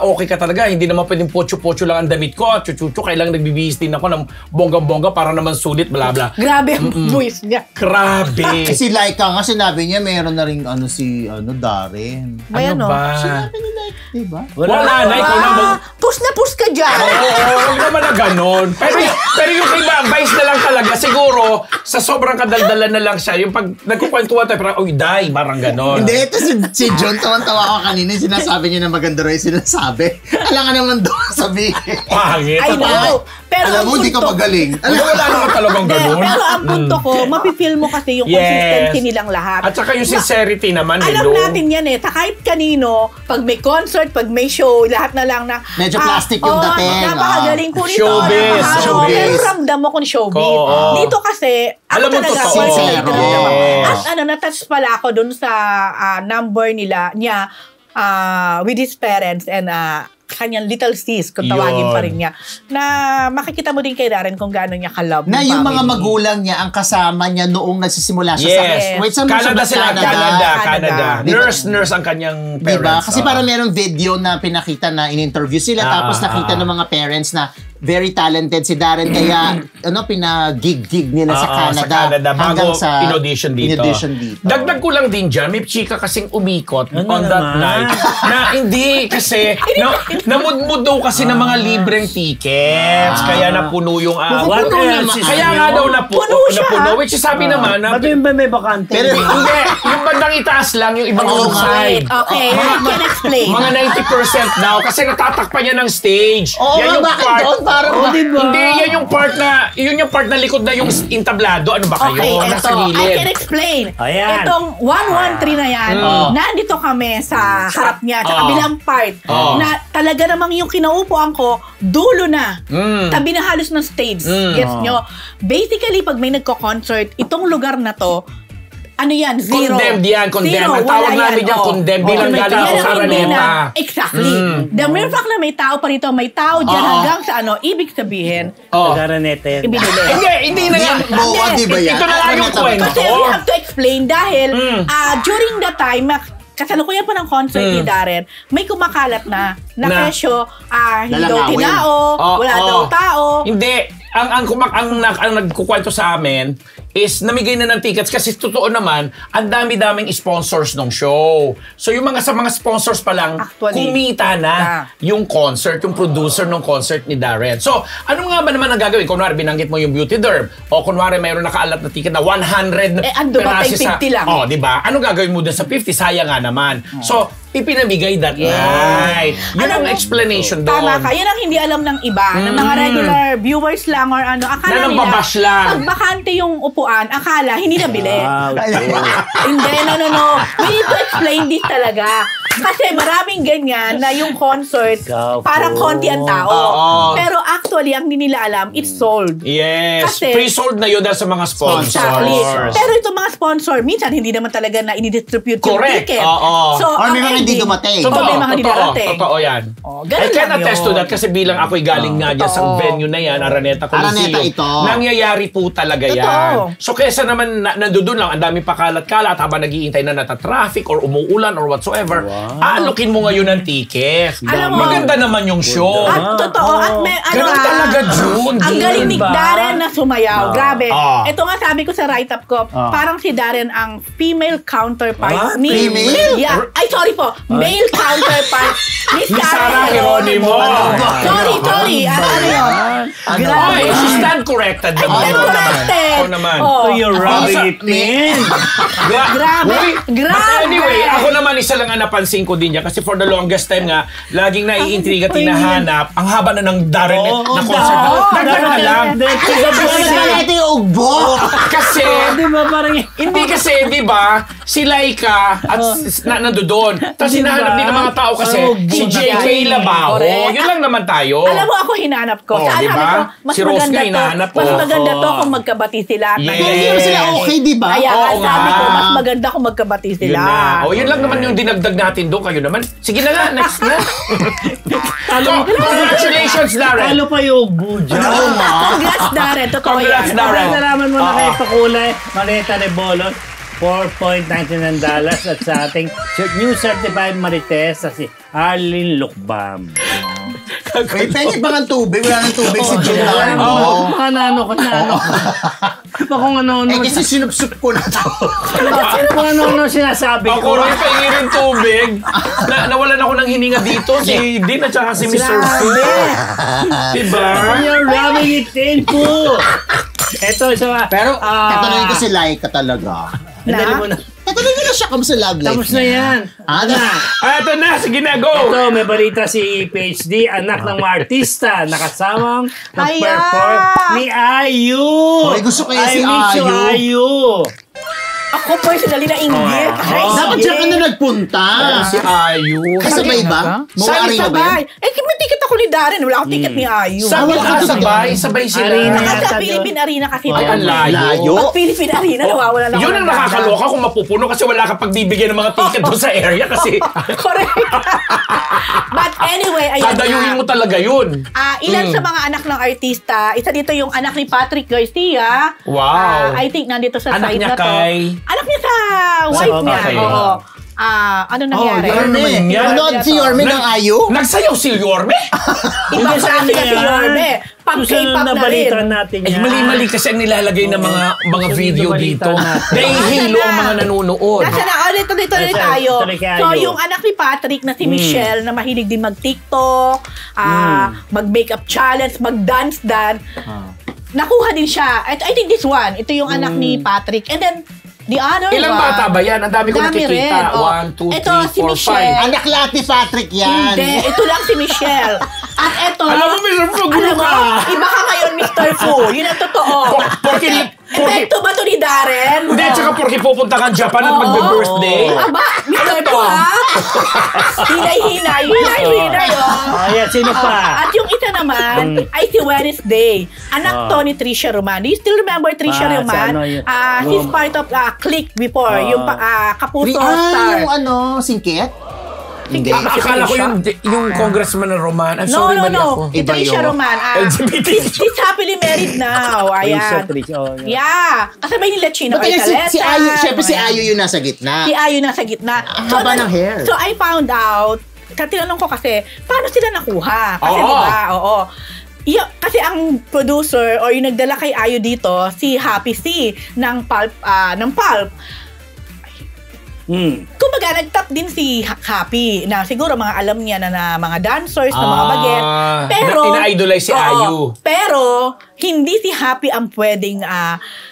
okay ka talaga, hindi naman pwedeng pocho-pocho lang ang damit ko, chuchucho, kailangan nagbibihis din ako ng bonggang-bongga para naman sulit, bla bla. Grabe ang voice niya. Grabe. Si Laika nga, sinabi niya, meron na rin Darren. May Ano ba? Sinabi ni Laika, diba? Wala na, ikaw na Push na push ka dyan. huwag naman na ganon. Pero yung kay Vice na lang talaga, siguro, sa sobrang kadaldalan na lang siya, yung pag nagkukwentuhan tayo, parang, Day, parang ganon. Hindi, ito si John, tawan-tawa ako kanina, sinasabi niya na maganda rin sinasabi. Alam nga naman doon sabihin. Pangit. I know. Pero Alam mo, hindi ka magaling. Wala naman talagang ganon. Pero ang punto ko, mapipil mo kasi yung consistency nilang lahat. At saka yung sincerity naman, Alam natin yan sa kahit kanino, pag may concert, pag may show, lahat na lang na... Medyo plastic yung dating. Napakagaling ko nito. Showbiz. Pero ramdam mo kung showbiz. Oo. Dito kasi, Alam mo, talaga, totoo. sincere. Yes. At natouch pala ako dun sa number niya with his parents and kanyang little sis, kung tawagin Yun. pa rin niya, na makikita mo din kay Darren kung gaano niya ka-love Na yung mga family. magulang niya ang kasama niya noong nagsisimula siya Yes. Wait, saan mo siya Canada ba? sila. Canada. Diba? Nurse ang kanyang parents. Diba? Kasi parang merong video na pinakita na in-interview sila tapos nakita ng mga parents na very talented si Darren kaya pinag-gig nila sa Canada bago hanggang sa in-audition dito. Dagdag ko lang din dyan, may chika kasing umikot on that night na hindi kasi namudmud daw kasi ng mga libreng tickets kaya napuno yung What else is kaya nga daw Puno siya. napuno which is sabi naman na Ba't yung ba may bakante? Pero hindi, yung bandang itaas lang, yung ibang side. Okay, I can explain. Mga 90% daw kasi natatakpan niya ng stage. Oo nga, bakit doon? Parang diba? Hindi, yun yung part na likod na yung entablado. Ano ba kayo? Okay, Nasa ito. I gilid. can explain. Ayan. Itong 113 na yan, nandito kami sa harap niya, sa kabilang part, na talaga namang yung kinaupuan ko, dulo na. Tabi na halos ng stage. Gets nyo? Basically, pag may nagko-concert, itong lugar na to, ano yan? Zero. Condemned yan, condemned. Zero, Ang tawag wala namin yan. yan, condemned. Bilang may galing tao ako sa sa Hindi Araneta. na- Exactly. The mere fact na may tao pa rito, may tao dyan hanggang sa ibig sabihin, Tagaranete yan. ibinili. Hindi na nga. Buwa, di ba yan? Ito na nga yung kwento. Kasi we have to explain dahil during the time, kasalukuyan pa ng concert ni Darren, may kumakalat na presyo, hindi daw Lalangawin. tinao, wala daw tao. Hindi. Ang nagkukwento sa amin is namigay na ng tickets kasi totoo naman, ang dami-daming sponsors ng show. So yung sa mga sponsors pa lang, Actually, kumita na yung concert, yung producer ng concert ni Darren. So, ano nga ba naman ang gagawin? Kunwari, binanggit mo yung Beauty Derm. O kunwari, mayroon nakaalat na ticket na 100 ando ba tayo 50 lang? di ba? Ano gagawin mo dun sa 50? Sayang nga naman. So, ipinamigay that night. Yun Alam ang mo, explanation doon. Tama ka. Yan ang hindi alam ng iba, ng mga regular viewers lang or akala Na nila, nambabash lang. pag bakante yung upuan, akala hindi nabili. Ah, okay. Hindi, no. We need to explain this talaga. Kasi maraming ganyan na yung concert, parang konti ang tao. Pero actually, ang hindi nila alam, it's sold. Yes. Kasi, pre-sold na yun dahil sa mga sponsors. Exactly. Pero itong mga sponsor, minsan hindi naman talaga na ini-distribute yung ticket. So, or may mga hindi dumating. Totoo yan. I can attest to that kasi bilang ako'y galing nga dyan sa venue na yan, Araneta Coliseum. Nangyayari po talaga yan. So kesa naman nandoon lang, ang dami pakalat-kalat habang naghihintay na nata-traffic or umuulan or whatsoever, aalokin mo ngayon ng ticket. Maganda naman yung show. At totoo. At may ganun talaga, June. Ang galing ni Darren na sumayaw. Grabe. Ito nga sabi ko sa write-up ko, parang si Darren ang female counterpart ni... Female? Yeah. Ay, sorry po. Male counterpart ni Sarah Geronimo. Sorry. Ano yun? Grabe. She stand corrected naman. Corrected. Naman. So you're rubbing it in. Grabe. But anyway, ako naman isa lang ang napansin ko din niya kasi for the longest time nga, laging naiintriga, tinahanap, ang haba na ng Darren na concert. Nagkaka lang. Ito yung ugbo. Kasi, hindi kasi, di ba, si Laika at nandoon. Tapos hinahanap din ng mga tao kasi si JK Labaho. Yun lang naman tayo. Alam mo ako hinanap ko. Saan ko, mas maganda to kung magkabati sila. Hindi naman sila okay, di ba? Kaya sabi ko, mas maganda kung magkabati sila. Yun lang naman yung dinagdag natin doon. Kayo naman. Sige na nga, next na. Congratulations, Darren. Talo pa yung buja. Congrats, Darren. Totoo yan. Congrats, Darren. Salamat mo na kay Pakulay, Marita Rebolon. $4.99 at sa ating new certified Marites na si Arlene Lukbam. May pengi ba ng tubig? Wala ng tubig si Julian. Kanano. Kung ano. Kasi sinupsup ko na to. Kung ano sinasabi ko. Ako rin pahingi rin tubig. Nawalan ako ng hininga dito. Si Dean at saka si Mr. Fu. Diba? You're rubbing it in po. Ito isa. Pero katanungin ko si Laika talaga. Dali mo na. Katanungin na siya kamo sa love life. Tapos na yan. Ito na. Sige na, go. Ito, may balita si PhD, anak ng mga artista, nakasamang mag-perform ni Ayu. Gusto ko yan si Ayu. Ako personally na inggit. Dapat siya ka na nagpunta. Si Ayu. Kasabay ba? Mga arena ba yan? May ticket ako ni Darren. Wala akong ticket ni Ayu. Sabay sila. Sa Philippine Arena kasi. Ay, ang layo. Pag Philippine Arena, nawawala na ako. Yun ang nakakaloka kung mapupuno kasi wala ka pagbibigyan ng mga ticket doon sa area kasi. Correct. But anyway, ayun. Dadayuhin mo talaga yun. Ilan sa mga anak ng artista, isa dito yung anak ni Patrick Garcia. Wow. I think nandito sa anak side niya na to. Anak niya sa wife niya. Oo. Ano nangyari? Yorme. Manood si Yorme ng Ayu? Nagsayaw si Yorme? Iba sa akin si Yorme. Pag-K-pop na rin. Mali-mali kasi ang nilalagay ng mga video dito. Nahihilo ang mga nanonood. Nasa na, dito tayo. So, yung anak ni Patrick na si Michelle na mahilig din mag-TikTok, mag-makeup challenge, mag-dance. Nakuha din siya. I think this one. Ito yung anak ni Patrick. And then, the other ilang one. bata ba yan? Ang dami ko nakikita. 1, 2, 3, 4, 5. Anak lahat ni Patrick yan. Hindi. Ito lang si Michelle. At ito. Alam mo, Mr. Fu, gulo ka. Iba ka ngayon, Mr. Fu. Yun ang totoo. Epekto ba ito ni Darren? Hindi, tsaka porque pupunta kang Japan at magbe-birthday. Aba, Mr. Fu, Hinay-hinay. Hinay-hinay, Ayan, sino pa? At yung isa naman ay si Wednesday. Anak to ni Trisha Roman. Do you still remember Trisha Roman? He's part of Click before. Yung Kapuso Star. Yung singkit? Hindi. Akala ko yung congressman na Roman. I'm sorry, mali ako. Ito Trisha Roman. LGBT. She's happily married now. Ayan. Yeah. Kasabay nila Chino Arcaleta. Si Ayu, syempre si Ayu yung nasa gitna. Si Ayu nasa gitna. Haba ng hair. So I found out, tinanong ko kasi, paano sila nakuha? Kasi diba, kasi ang producer or yung nagdala kay Ayu dito, si Happy C ng Pulp. Kumbaga, nag-top din si Happy na siguro mga alam niya na mga dancers, na mga baget. Pero, ina-idolize si Ayu. Pero, hindi si Happy ang pwedeng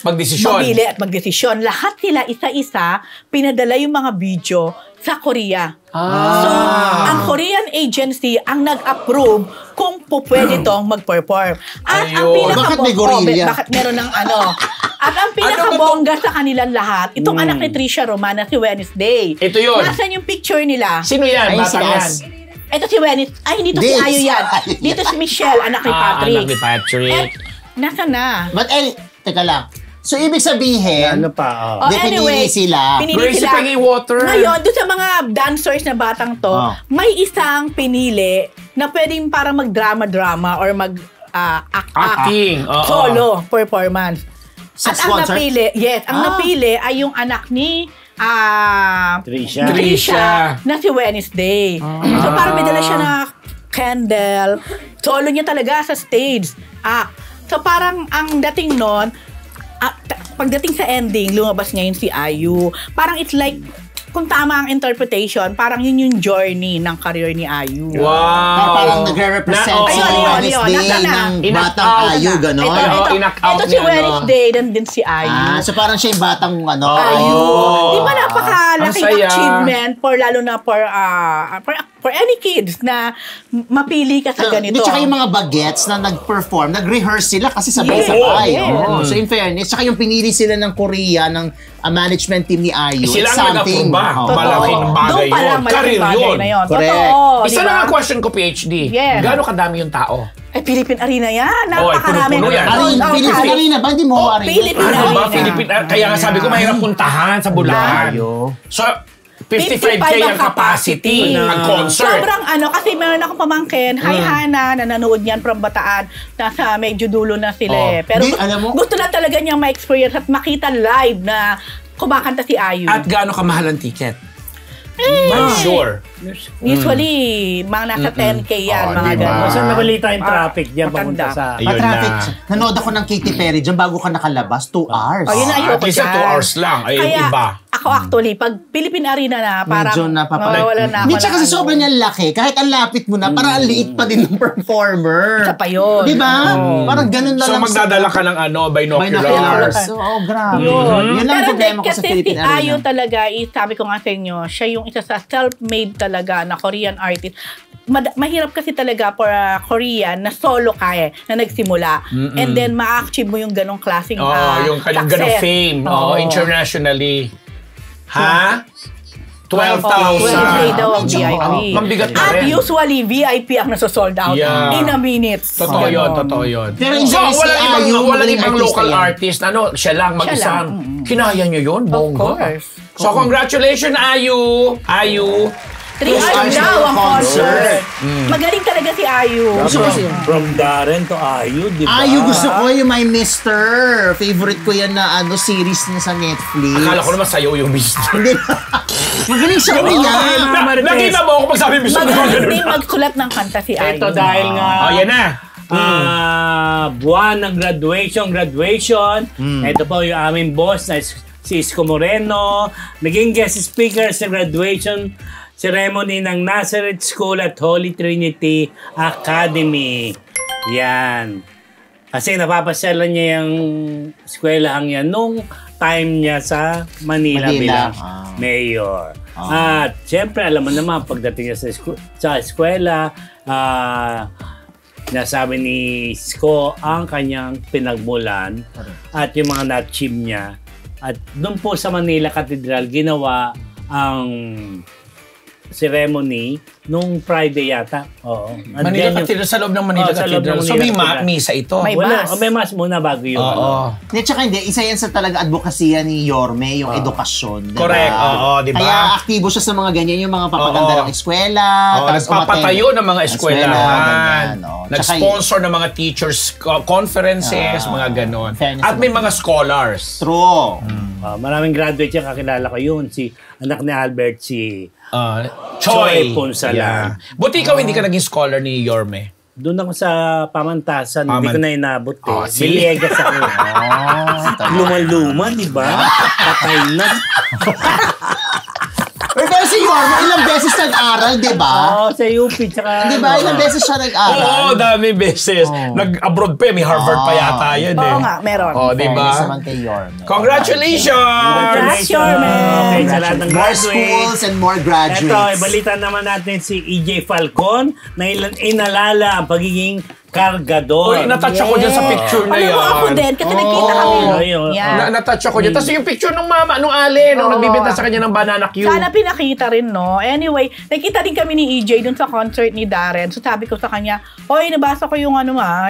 mabili at magdesisyon. Lahat sila isa-isa, pinadala yung mga video sa Korea. So, ang Korean agency ang nag-approve kung pwede tong mag-perform. At ang bakit may gorilla? Bakit meron ng At ang pinakabongga sa kanilang lahat, itong anak ni Trisha Romana, si Wednesday. Ito yun. Nasaan yung picture nila? Sino yan? Ay, Batang yan. Ito si Wednesday. Ay, hindi to si Ayo yan. Dito si Michelle, anak ni Patrick. Anak ni Patrick. Nasaan na? But, teka lang. So, ibig sabihin, Ano pa? Oh, di anyway, pinili sila. Gracie Peggy Water. Ngayon, doon sa mga dancers na batang to, may isang pinili na pwedeng para mag-drama-drama or Acting. Oo. solo performance. Sa At ang sponsor? napili, ang napili ay yung anak ni Trisha. Trisha na si Wednesday. So parang may dala siya na candle. Solo niya talaga sa stage. So parang ang dating nun, pagdating sa ending, lumabas ngayon si Ayu. Parang it's like, kung tama ang interpretation, parang yun yung journey ng career ni Ayu. Wow. Parang nagre-represent si Wednesday ng batang Ayu, gano'n. Ito si Wednesday, dan din si Ayu. So parang siya yung batang Ayu. Di ba napakalaking Ang saya. achievement lalo na for any kids na mapili ka sa ganito. Tsaka yung mga bagets na nag-perform, nag-rehearse sila kasi sabay-sabay. Yes. So in fairness, tsaka yung pinili sila ng Korea, ng management team ni Ayu. Sila it's ang something. nag-approve. Malaking bagay Doon pa lang yun. malaking Career bagay yun. na yun. Correct. Totoo. Isa di lang ba? ang question ko, PhD. Yes. Gaano kadami yung tao? Philippine Arena yan. Oy, Napakarami. puno-puno yan. Philippine Arena ba? Hindi mo Arena. Philippine Ano ba, Arena. Philippine? Kaya nga sabi ko, mahirap puntahan sa Bulacan. So, 55K ang capacity ng concert. Sobrang kasi meron akong pamangkin, hi Hana, na nanood niyan from Bataan, nasa medyo dulo na sila Pero alam mo, gusto na talaga niyang ma-experience at makita live na kumakanta si Ayu. At gaano kamahal ang ticket? I'm sure. Usually, mga nasa 10K yan, mga diba? gano'n. Basta nabalita yung traffic diyan papunta Maganda. sa... Ayun Patraffic. na. Nanood ako ng Katy Perry dyan bago ka nakalabas. 2 hours. Ayun na, At ayoko least 2 hours lang. Ay, yung Kaya, iba. ako actually, pag Philippine Arena na, parang Medyo napapalag. nawawala na ako. Hindi, tsaka kasi ng sobrang niyang laki. Kahit ang lapit mo na, parang ang liit pa din ng performer. Isa pa yun. Di ba? Parang ganun na So, lang. magdadala ka ng binoculars. Binoculars. Oo, grabe. Yun lang ang Pero problema ko sa kasi Philippine si Ayu Arena. talaga, sabi ko nga sa inyo, siya yung isa sa self-made talaga na Korean artist. Mahirap kasi talaga for a Korean na solo ka na nagsimula. And then ma-achieve mo yung ganong klaseng yung kanyang ganong fame. Internationally. Ha? 12,000. 12K daw ang VIP. Mambigat na At rin. usually, VIP ang nasa-sold out Yeah. in a minute. Totoo yun, totoo yun. Pero in So, fairness, walang si ibang, Ayu, walang magaling ibang artista local yan. artist. Siya lang, mag-isang. Kinaya nyo yun, bongga. course. So, congratulations, Ayu. Ayu. 3 hours daw ang concert. Magaling talaga si Ayu. From Darren to Ayu, di ba? Ayu, gusto ko yung My Mister. Favorite ko yan na series niya sa Netflix. Akala ko naman sa'yo yung mister. Hindi. Magaling siya umiyak. Nakita mo ako pag sabi mister. Magaling din magsulat ng kanta si Ayu. Ito dahil nga... Yan na. Buwan ng graduation. Ito po yung aming boss na si Isko Moreno. Naging guest speaker sa graduation ceremony ng Nazareth School at Holy Trinity Academy. Yan. Kasi napapasyalan niya yung eskwelahang yan nung time niya sa Manila. Bilang mayor. At syempre, alam mo naman, pagdating niya sa eskwela, nasabi ni Isko ang kanyang pinagmulan at yung mga na-achieve niya. At doon po sa Manila Cathedral, ginawa ang ceremony nung Friday yata. Oo. Manila Cathedral, sa loob ng Manila sa loob ng Cathedral. So, Manila may Cathedral. misa ito. May Wala, mass. may mass muna bago yun. Oo. Hindi, tsaka hindi. Isa yan sa talaga advokasya ni Yorme, yung edukasyon. Diba? Correct. Oo, diba? Kaya aktibo siya sa mga ganyan, yung mga papaganda ng eskwela. Nagpapatayo ng mga eskwelahan. Tsaka Nag-sponsor ng mga teachers conferences, mga ganon. Fairness At may mga scholars. True. Maraming graduate yan, kakilala ko yun. Si anak ni Albert, si Choi Ponsalan. Yeah. Buti ikaw hindi ka naging scholar ni Yorme. doon ako sa Pamantasan, hindi ko na inabot eh. See? Villegas ako. Luma-luma, di ba? Patay na. Pero si Yorme, ilang beses nag-aral, di ba? Oo, sa UP, tsaka... Di ba? Ilang beses siya nag-aral? Oo, dami beses. Nag-abroad pa, may Harvard pa yata yan eh. Oo nga, meron. Oh, di ba? Fairness naman kay Yorme. Congratulations! Congrats, Yorme! Okay, sa lahat ng More graduates. schools and more graduates. Ito, ibalita naman natin si EJ Falcon na inalala ang pagiging Cargador. Uy, natouch ako dyan sa picture na Alam yan. mo ako din, kasi nagkita kami. Yan. Natouch ako dyan. Tapos yung picture ng mama, nung Ale, nung nagbibenta sa kanya ng banana cue. Sana pinakita rin, no? Anyway, nakita din kami ni EJ dun sa concert ni Darren. So sabi ko sa kanya, oy, nabasa ko yung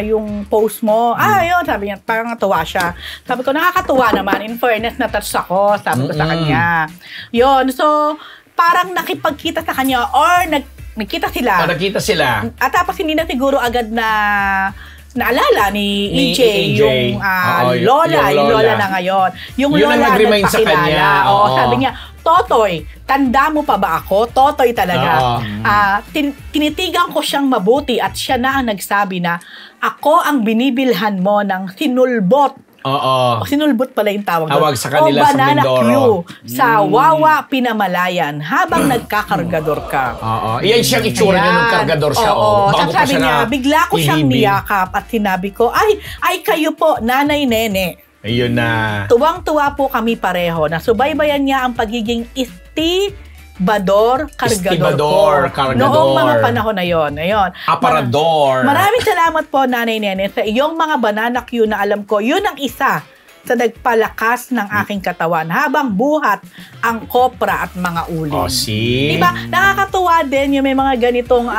yung post mo. Yun, sabi niya, parang natuwa siya. Sabi ko, nakakatuwa naman. In fairness, natouch ako. Sabi ko sa kanya. Yun, so parang nakipagkita sa kanya or nagkita sila. Nakita sila. At tapos hindi na siguro agad naalala ni EJ yung lola, yung lola na ngayon. Yung yun lola nag-remind sa kanya. Sabi niya, Totoy, tanda mo pa ba ako? Totoy talaga. Tinitigan ko siyang mabuti at siya na ang nagsabi na ako ang binibilhan mo ng sinulbot. Sinulbot pala yung tawag sa kanila sa banana Mindoro. Q sa Wawa Pinamalayan habang nagkakargador ka. Iyan siyang itsura niya nung kargador siya. Bago pa sabi siya niya, bigla ko siyang ihibing. niyakap at sinabi ko, ay kayo po, Nanay Nene. Ayun na. Tuwang-tuwa po kami pareho na subaybayan niya ang pagiging Istibador Cargador noong mga panahon na yon. Ayun. Aparador. Maraming salamat po, Nanay Nene, sa iyong mga banana Q na alam ko, yun ang isa sa nagpalakas ng aking katawan habang buhat ang kopra at mga uling. Diba? Nakakatuwa din yung may mga ganitong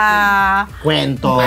kwento.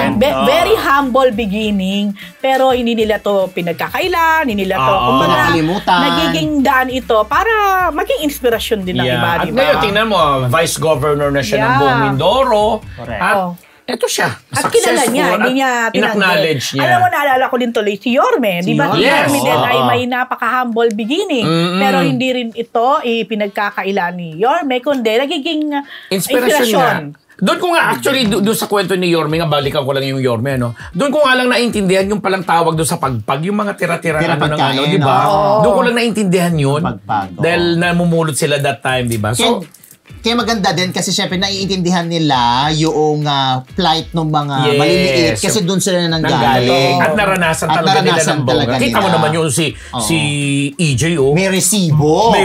Very humble beginning, pero hindi nila to pinagkakailan, hindi nila to nakalimutan. Nagiging daan ito para maging inspirasyon din ng iba. At ngayon, tingnan mo, Vice Governor na siya ng buong Mindoro. Correct. At ito siya. At kilala niya, hindi niya in-acknowledge niya. Alam mo, naalala ko din tuloy si Yorme. Di ba si Yorme din ay may napaka-humble beginning. Pero hindi rin ito pinagkakailan ni Yorme, kundi nagiging inspirasyon. Doon ko nga, actually, doon sa kwento ni Yorme, nga balikan ko lang yung Yorme, no? Doon ko nga lang naintindihan yung palang tawag doon sa pagpag, yung mga tira-tira di ba? Doon ko lang naintindihan yun. Dahil namumulot sila that time, di ba? So, kaya maganda din kasi syempre naiintindihan nila yung plight ng mga maliliit kasi doon sila nanggaling. At naranasan talaga nila ng bongga. Kita mo naman yung si EJ, May resibo.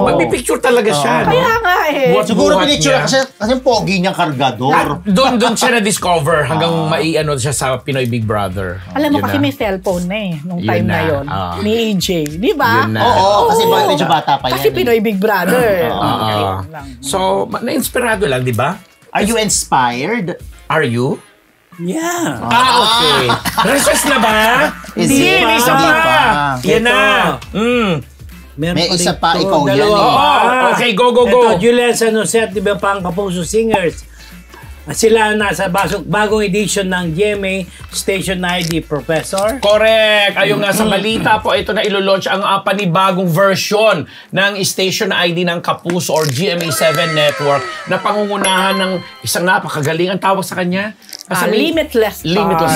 Magpipicture talaga siya. Kaya nga Siguro pinicture kasi pogi niyang kargador. Doon siya na-discover hanggang maiano siya sa Pinoy Big Brother. Alam mo kasi may cellphone na nung time na yon ni EJ. Di ba? Oo, kasi medyo bata pa yan. Kasi Pinoy Big Brother. So, na-inspirado lang, di ba? Are you inspired? Are you? Yeah. Okay. Recess na ba? Hindi, may isa pa. Yan na. May isa pa, ikaw yan. Okay, go. Ito, Julian San Jose at Diba Pang Kapuso Singers. Sila nasa bagong edition ng GMA Station ID, Professor. Correct. Ayun nga sa balita po, ito na ilo-launch ang panibagong version ng Station ID ng Kapuso or GMA7 Network na pangungunahan ng isang napakagaling. Ang tawag sa kanya? Limitless Star. Limitless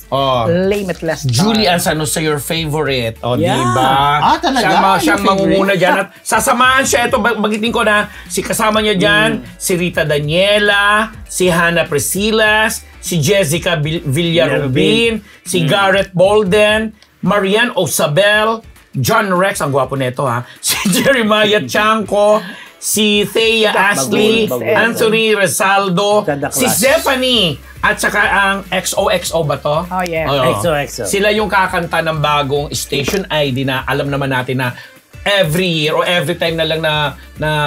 Star. Limitless Star. Julian San Jose, your favorite. Yeah. Diba? Talaga? Siyang mangunguna dyan. At sasamahan siya. Ito, bagitin ko na, si kasama niya dyan, si Rita Daniela, si Hannah Presilas, si Jessica Villarubin, si Garrett Bolden, Marian Osabel, John Rex, ang gwapo nito si Jeremiah Chanco, si Thea Ashley, Anthony Resaldo, si Stephanie, at saka ang XOXO ba to? Oh, yeah. XOXO. Sila yung kakanta ng bagong Station ID na alam naman natin na every year or every time na lang na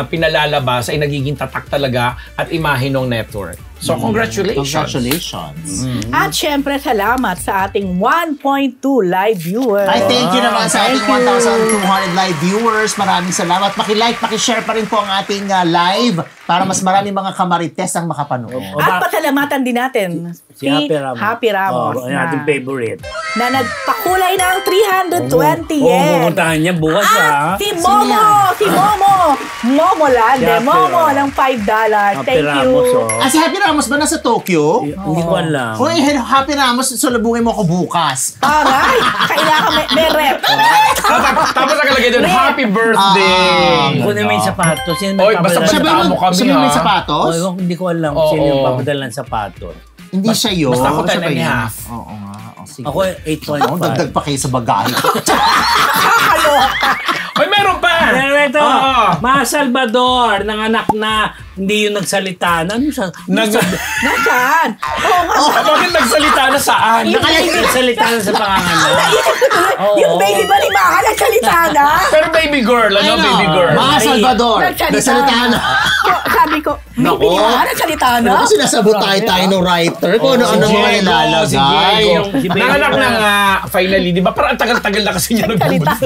pinalalabas ay nagiging tatak talaga at imahe ng network. So, congratulations. At syempre, salamat sa ating 1.2 live viewers. Thank you naman sa ating 1,200 live viewers. Maraming salamat. Paki-like, paki-share pa rin po ang ating live para mas maraming mga kamarites ang makapanood. At pasalamatan din natin si Happy Ramos ang ating favorite. Na nagpakulay ng 320 yen. Pupuntahan niya bukas Si Momo Lande. Momo ng $5. Thank you. Si Happy Ramos ba nasa Tokyo? Hindi ko alam. Hoy, Happy Ramos, sulubungin mo ako bukas. Aray, kailangan may rep. Tapos nakalagay doon, happy birthday! Kunin mo yung sapatos. Basta balitaan mo kami Sabi mo yung sapatos? Hindi ko alam sino yung papadala ng sapatos. Hindi siya yun. Basta ako 10 and a half. Oo nga. Sige. Ako 8.5. Dagdag pa kayo sa bagahe ko. Ay, meron pa! Pero ito, mga Salvador, ng anak na hindi yung nagsalita na. Ano siya? Nasaan? Oo nga. Bakit nagsalita na saan? Nagsalita na sa panganganak. Yung baby ba ni Maha nagsalita na? Pero baby girl, baby girl. Mga Salvador. Nagsalita na. Sabi ko, baby ni Maha nagsalita na? Ano kasi nasabotay tayo ng writer kung ano-ano mga ilalagay. Nanganak na nga, finally. Di ba? Parang ang tagal-tagal na kasi niya nagbubuntis.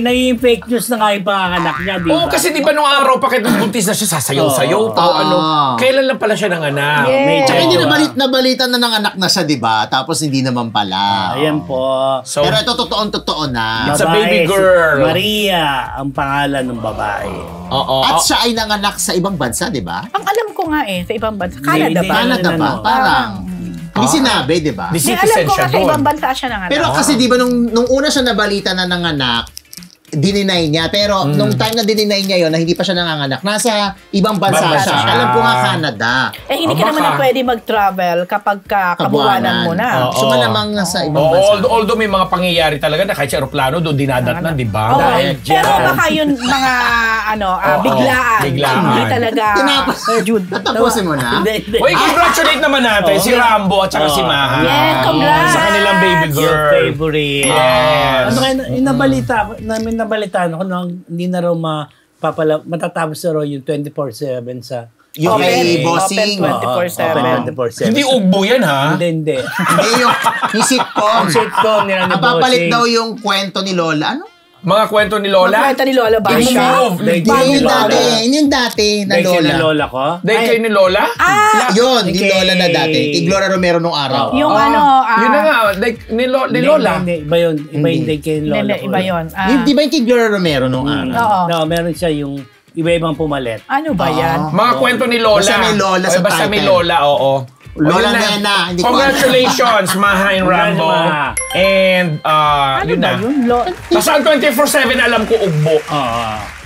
Naging fake news na nga yung panganganak niya, di ba? Oo, kasi di ba nung araw pa kahit buntis na siya, sasayaw-sayaw pa. Kailan lang pala siya nanganak? Tsaka hindi nabalitan na ng anak na siya, di ba? Tapos hindi naman pala. Ayan po. Pero ito totoo na. It's a baby girl. Maria ang pangalan ng babae. At siya ay nanganak sa ibang bansa, di ba? Ang alam ko nga sa ibang bansa. Canada ba? Canada ba? Parang. Hindi sinabi, di ba? Di Alam citizen ko siya nga sa doon. ibang bansa siya nanganak. Pero kasi di ba nung una siya nabalita na nanganak, dininay niya. Pero nung time na dininay niya yon na hindi pa siya nanganganak, nasa ibang bansa siya. Alam ko nga Canada. Hindi ka naman na pwede mag-travel kapag kabuwanan mo na. So malamang nasa ibang bansa. Although may mga pangyayari talaga na kahit sa aeroplano doon dinadat na, di ba? Pero baka yun mga biglaan. Hindi talaga. Tapusin mo na. Uy, congratulate naman natin si Rambo at saka si Maha. Yes, congrats. Sa kanilang baby girl. Your favorite. Yes. Ano kaya, nabalitaan ako na hindi na raw matatapos na raw yung 24/7 sa Yung kay Bossing. Open 24/7. Hindi ugbo yan, ha? Hindi. Hindi yung sitcom. Sitcom nila ni Papalit Bossing. daw yung kwento ni Lola. Ano? Mga kwento ni Lola? Kwento ni Lola ba siya? Yung dati na Lola. Lola. Lola ko? Dahil kayo ni Lola? Yun, yung Lola na dati. Kay Gloria Romero nung araw. Yung Yun na nga, like, ni Lola. Hindi, iba yun. Iba yung day kay Lola ko. Iba yun. Di ba yung kay Gloria Romero nung araw? Oo. No, meron siya yung iba-ibang pumalit. Ano ba yan? Mga kwento ni Lola. Basta may Lola sa Basta may title. Lola, oo. Lola Nena. Hindi ko Congratulations, Maha and Rambo. And, yun na. Tapos ang 24/7, alam ko, ugbo.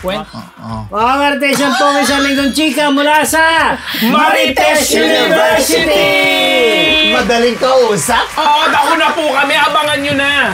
Mga Marites, yan po isang linggong chika mula sa Marites University! Madaling kausap. Oo, dako na po kami. Abangan nyo na.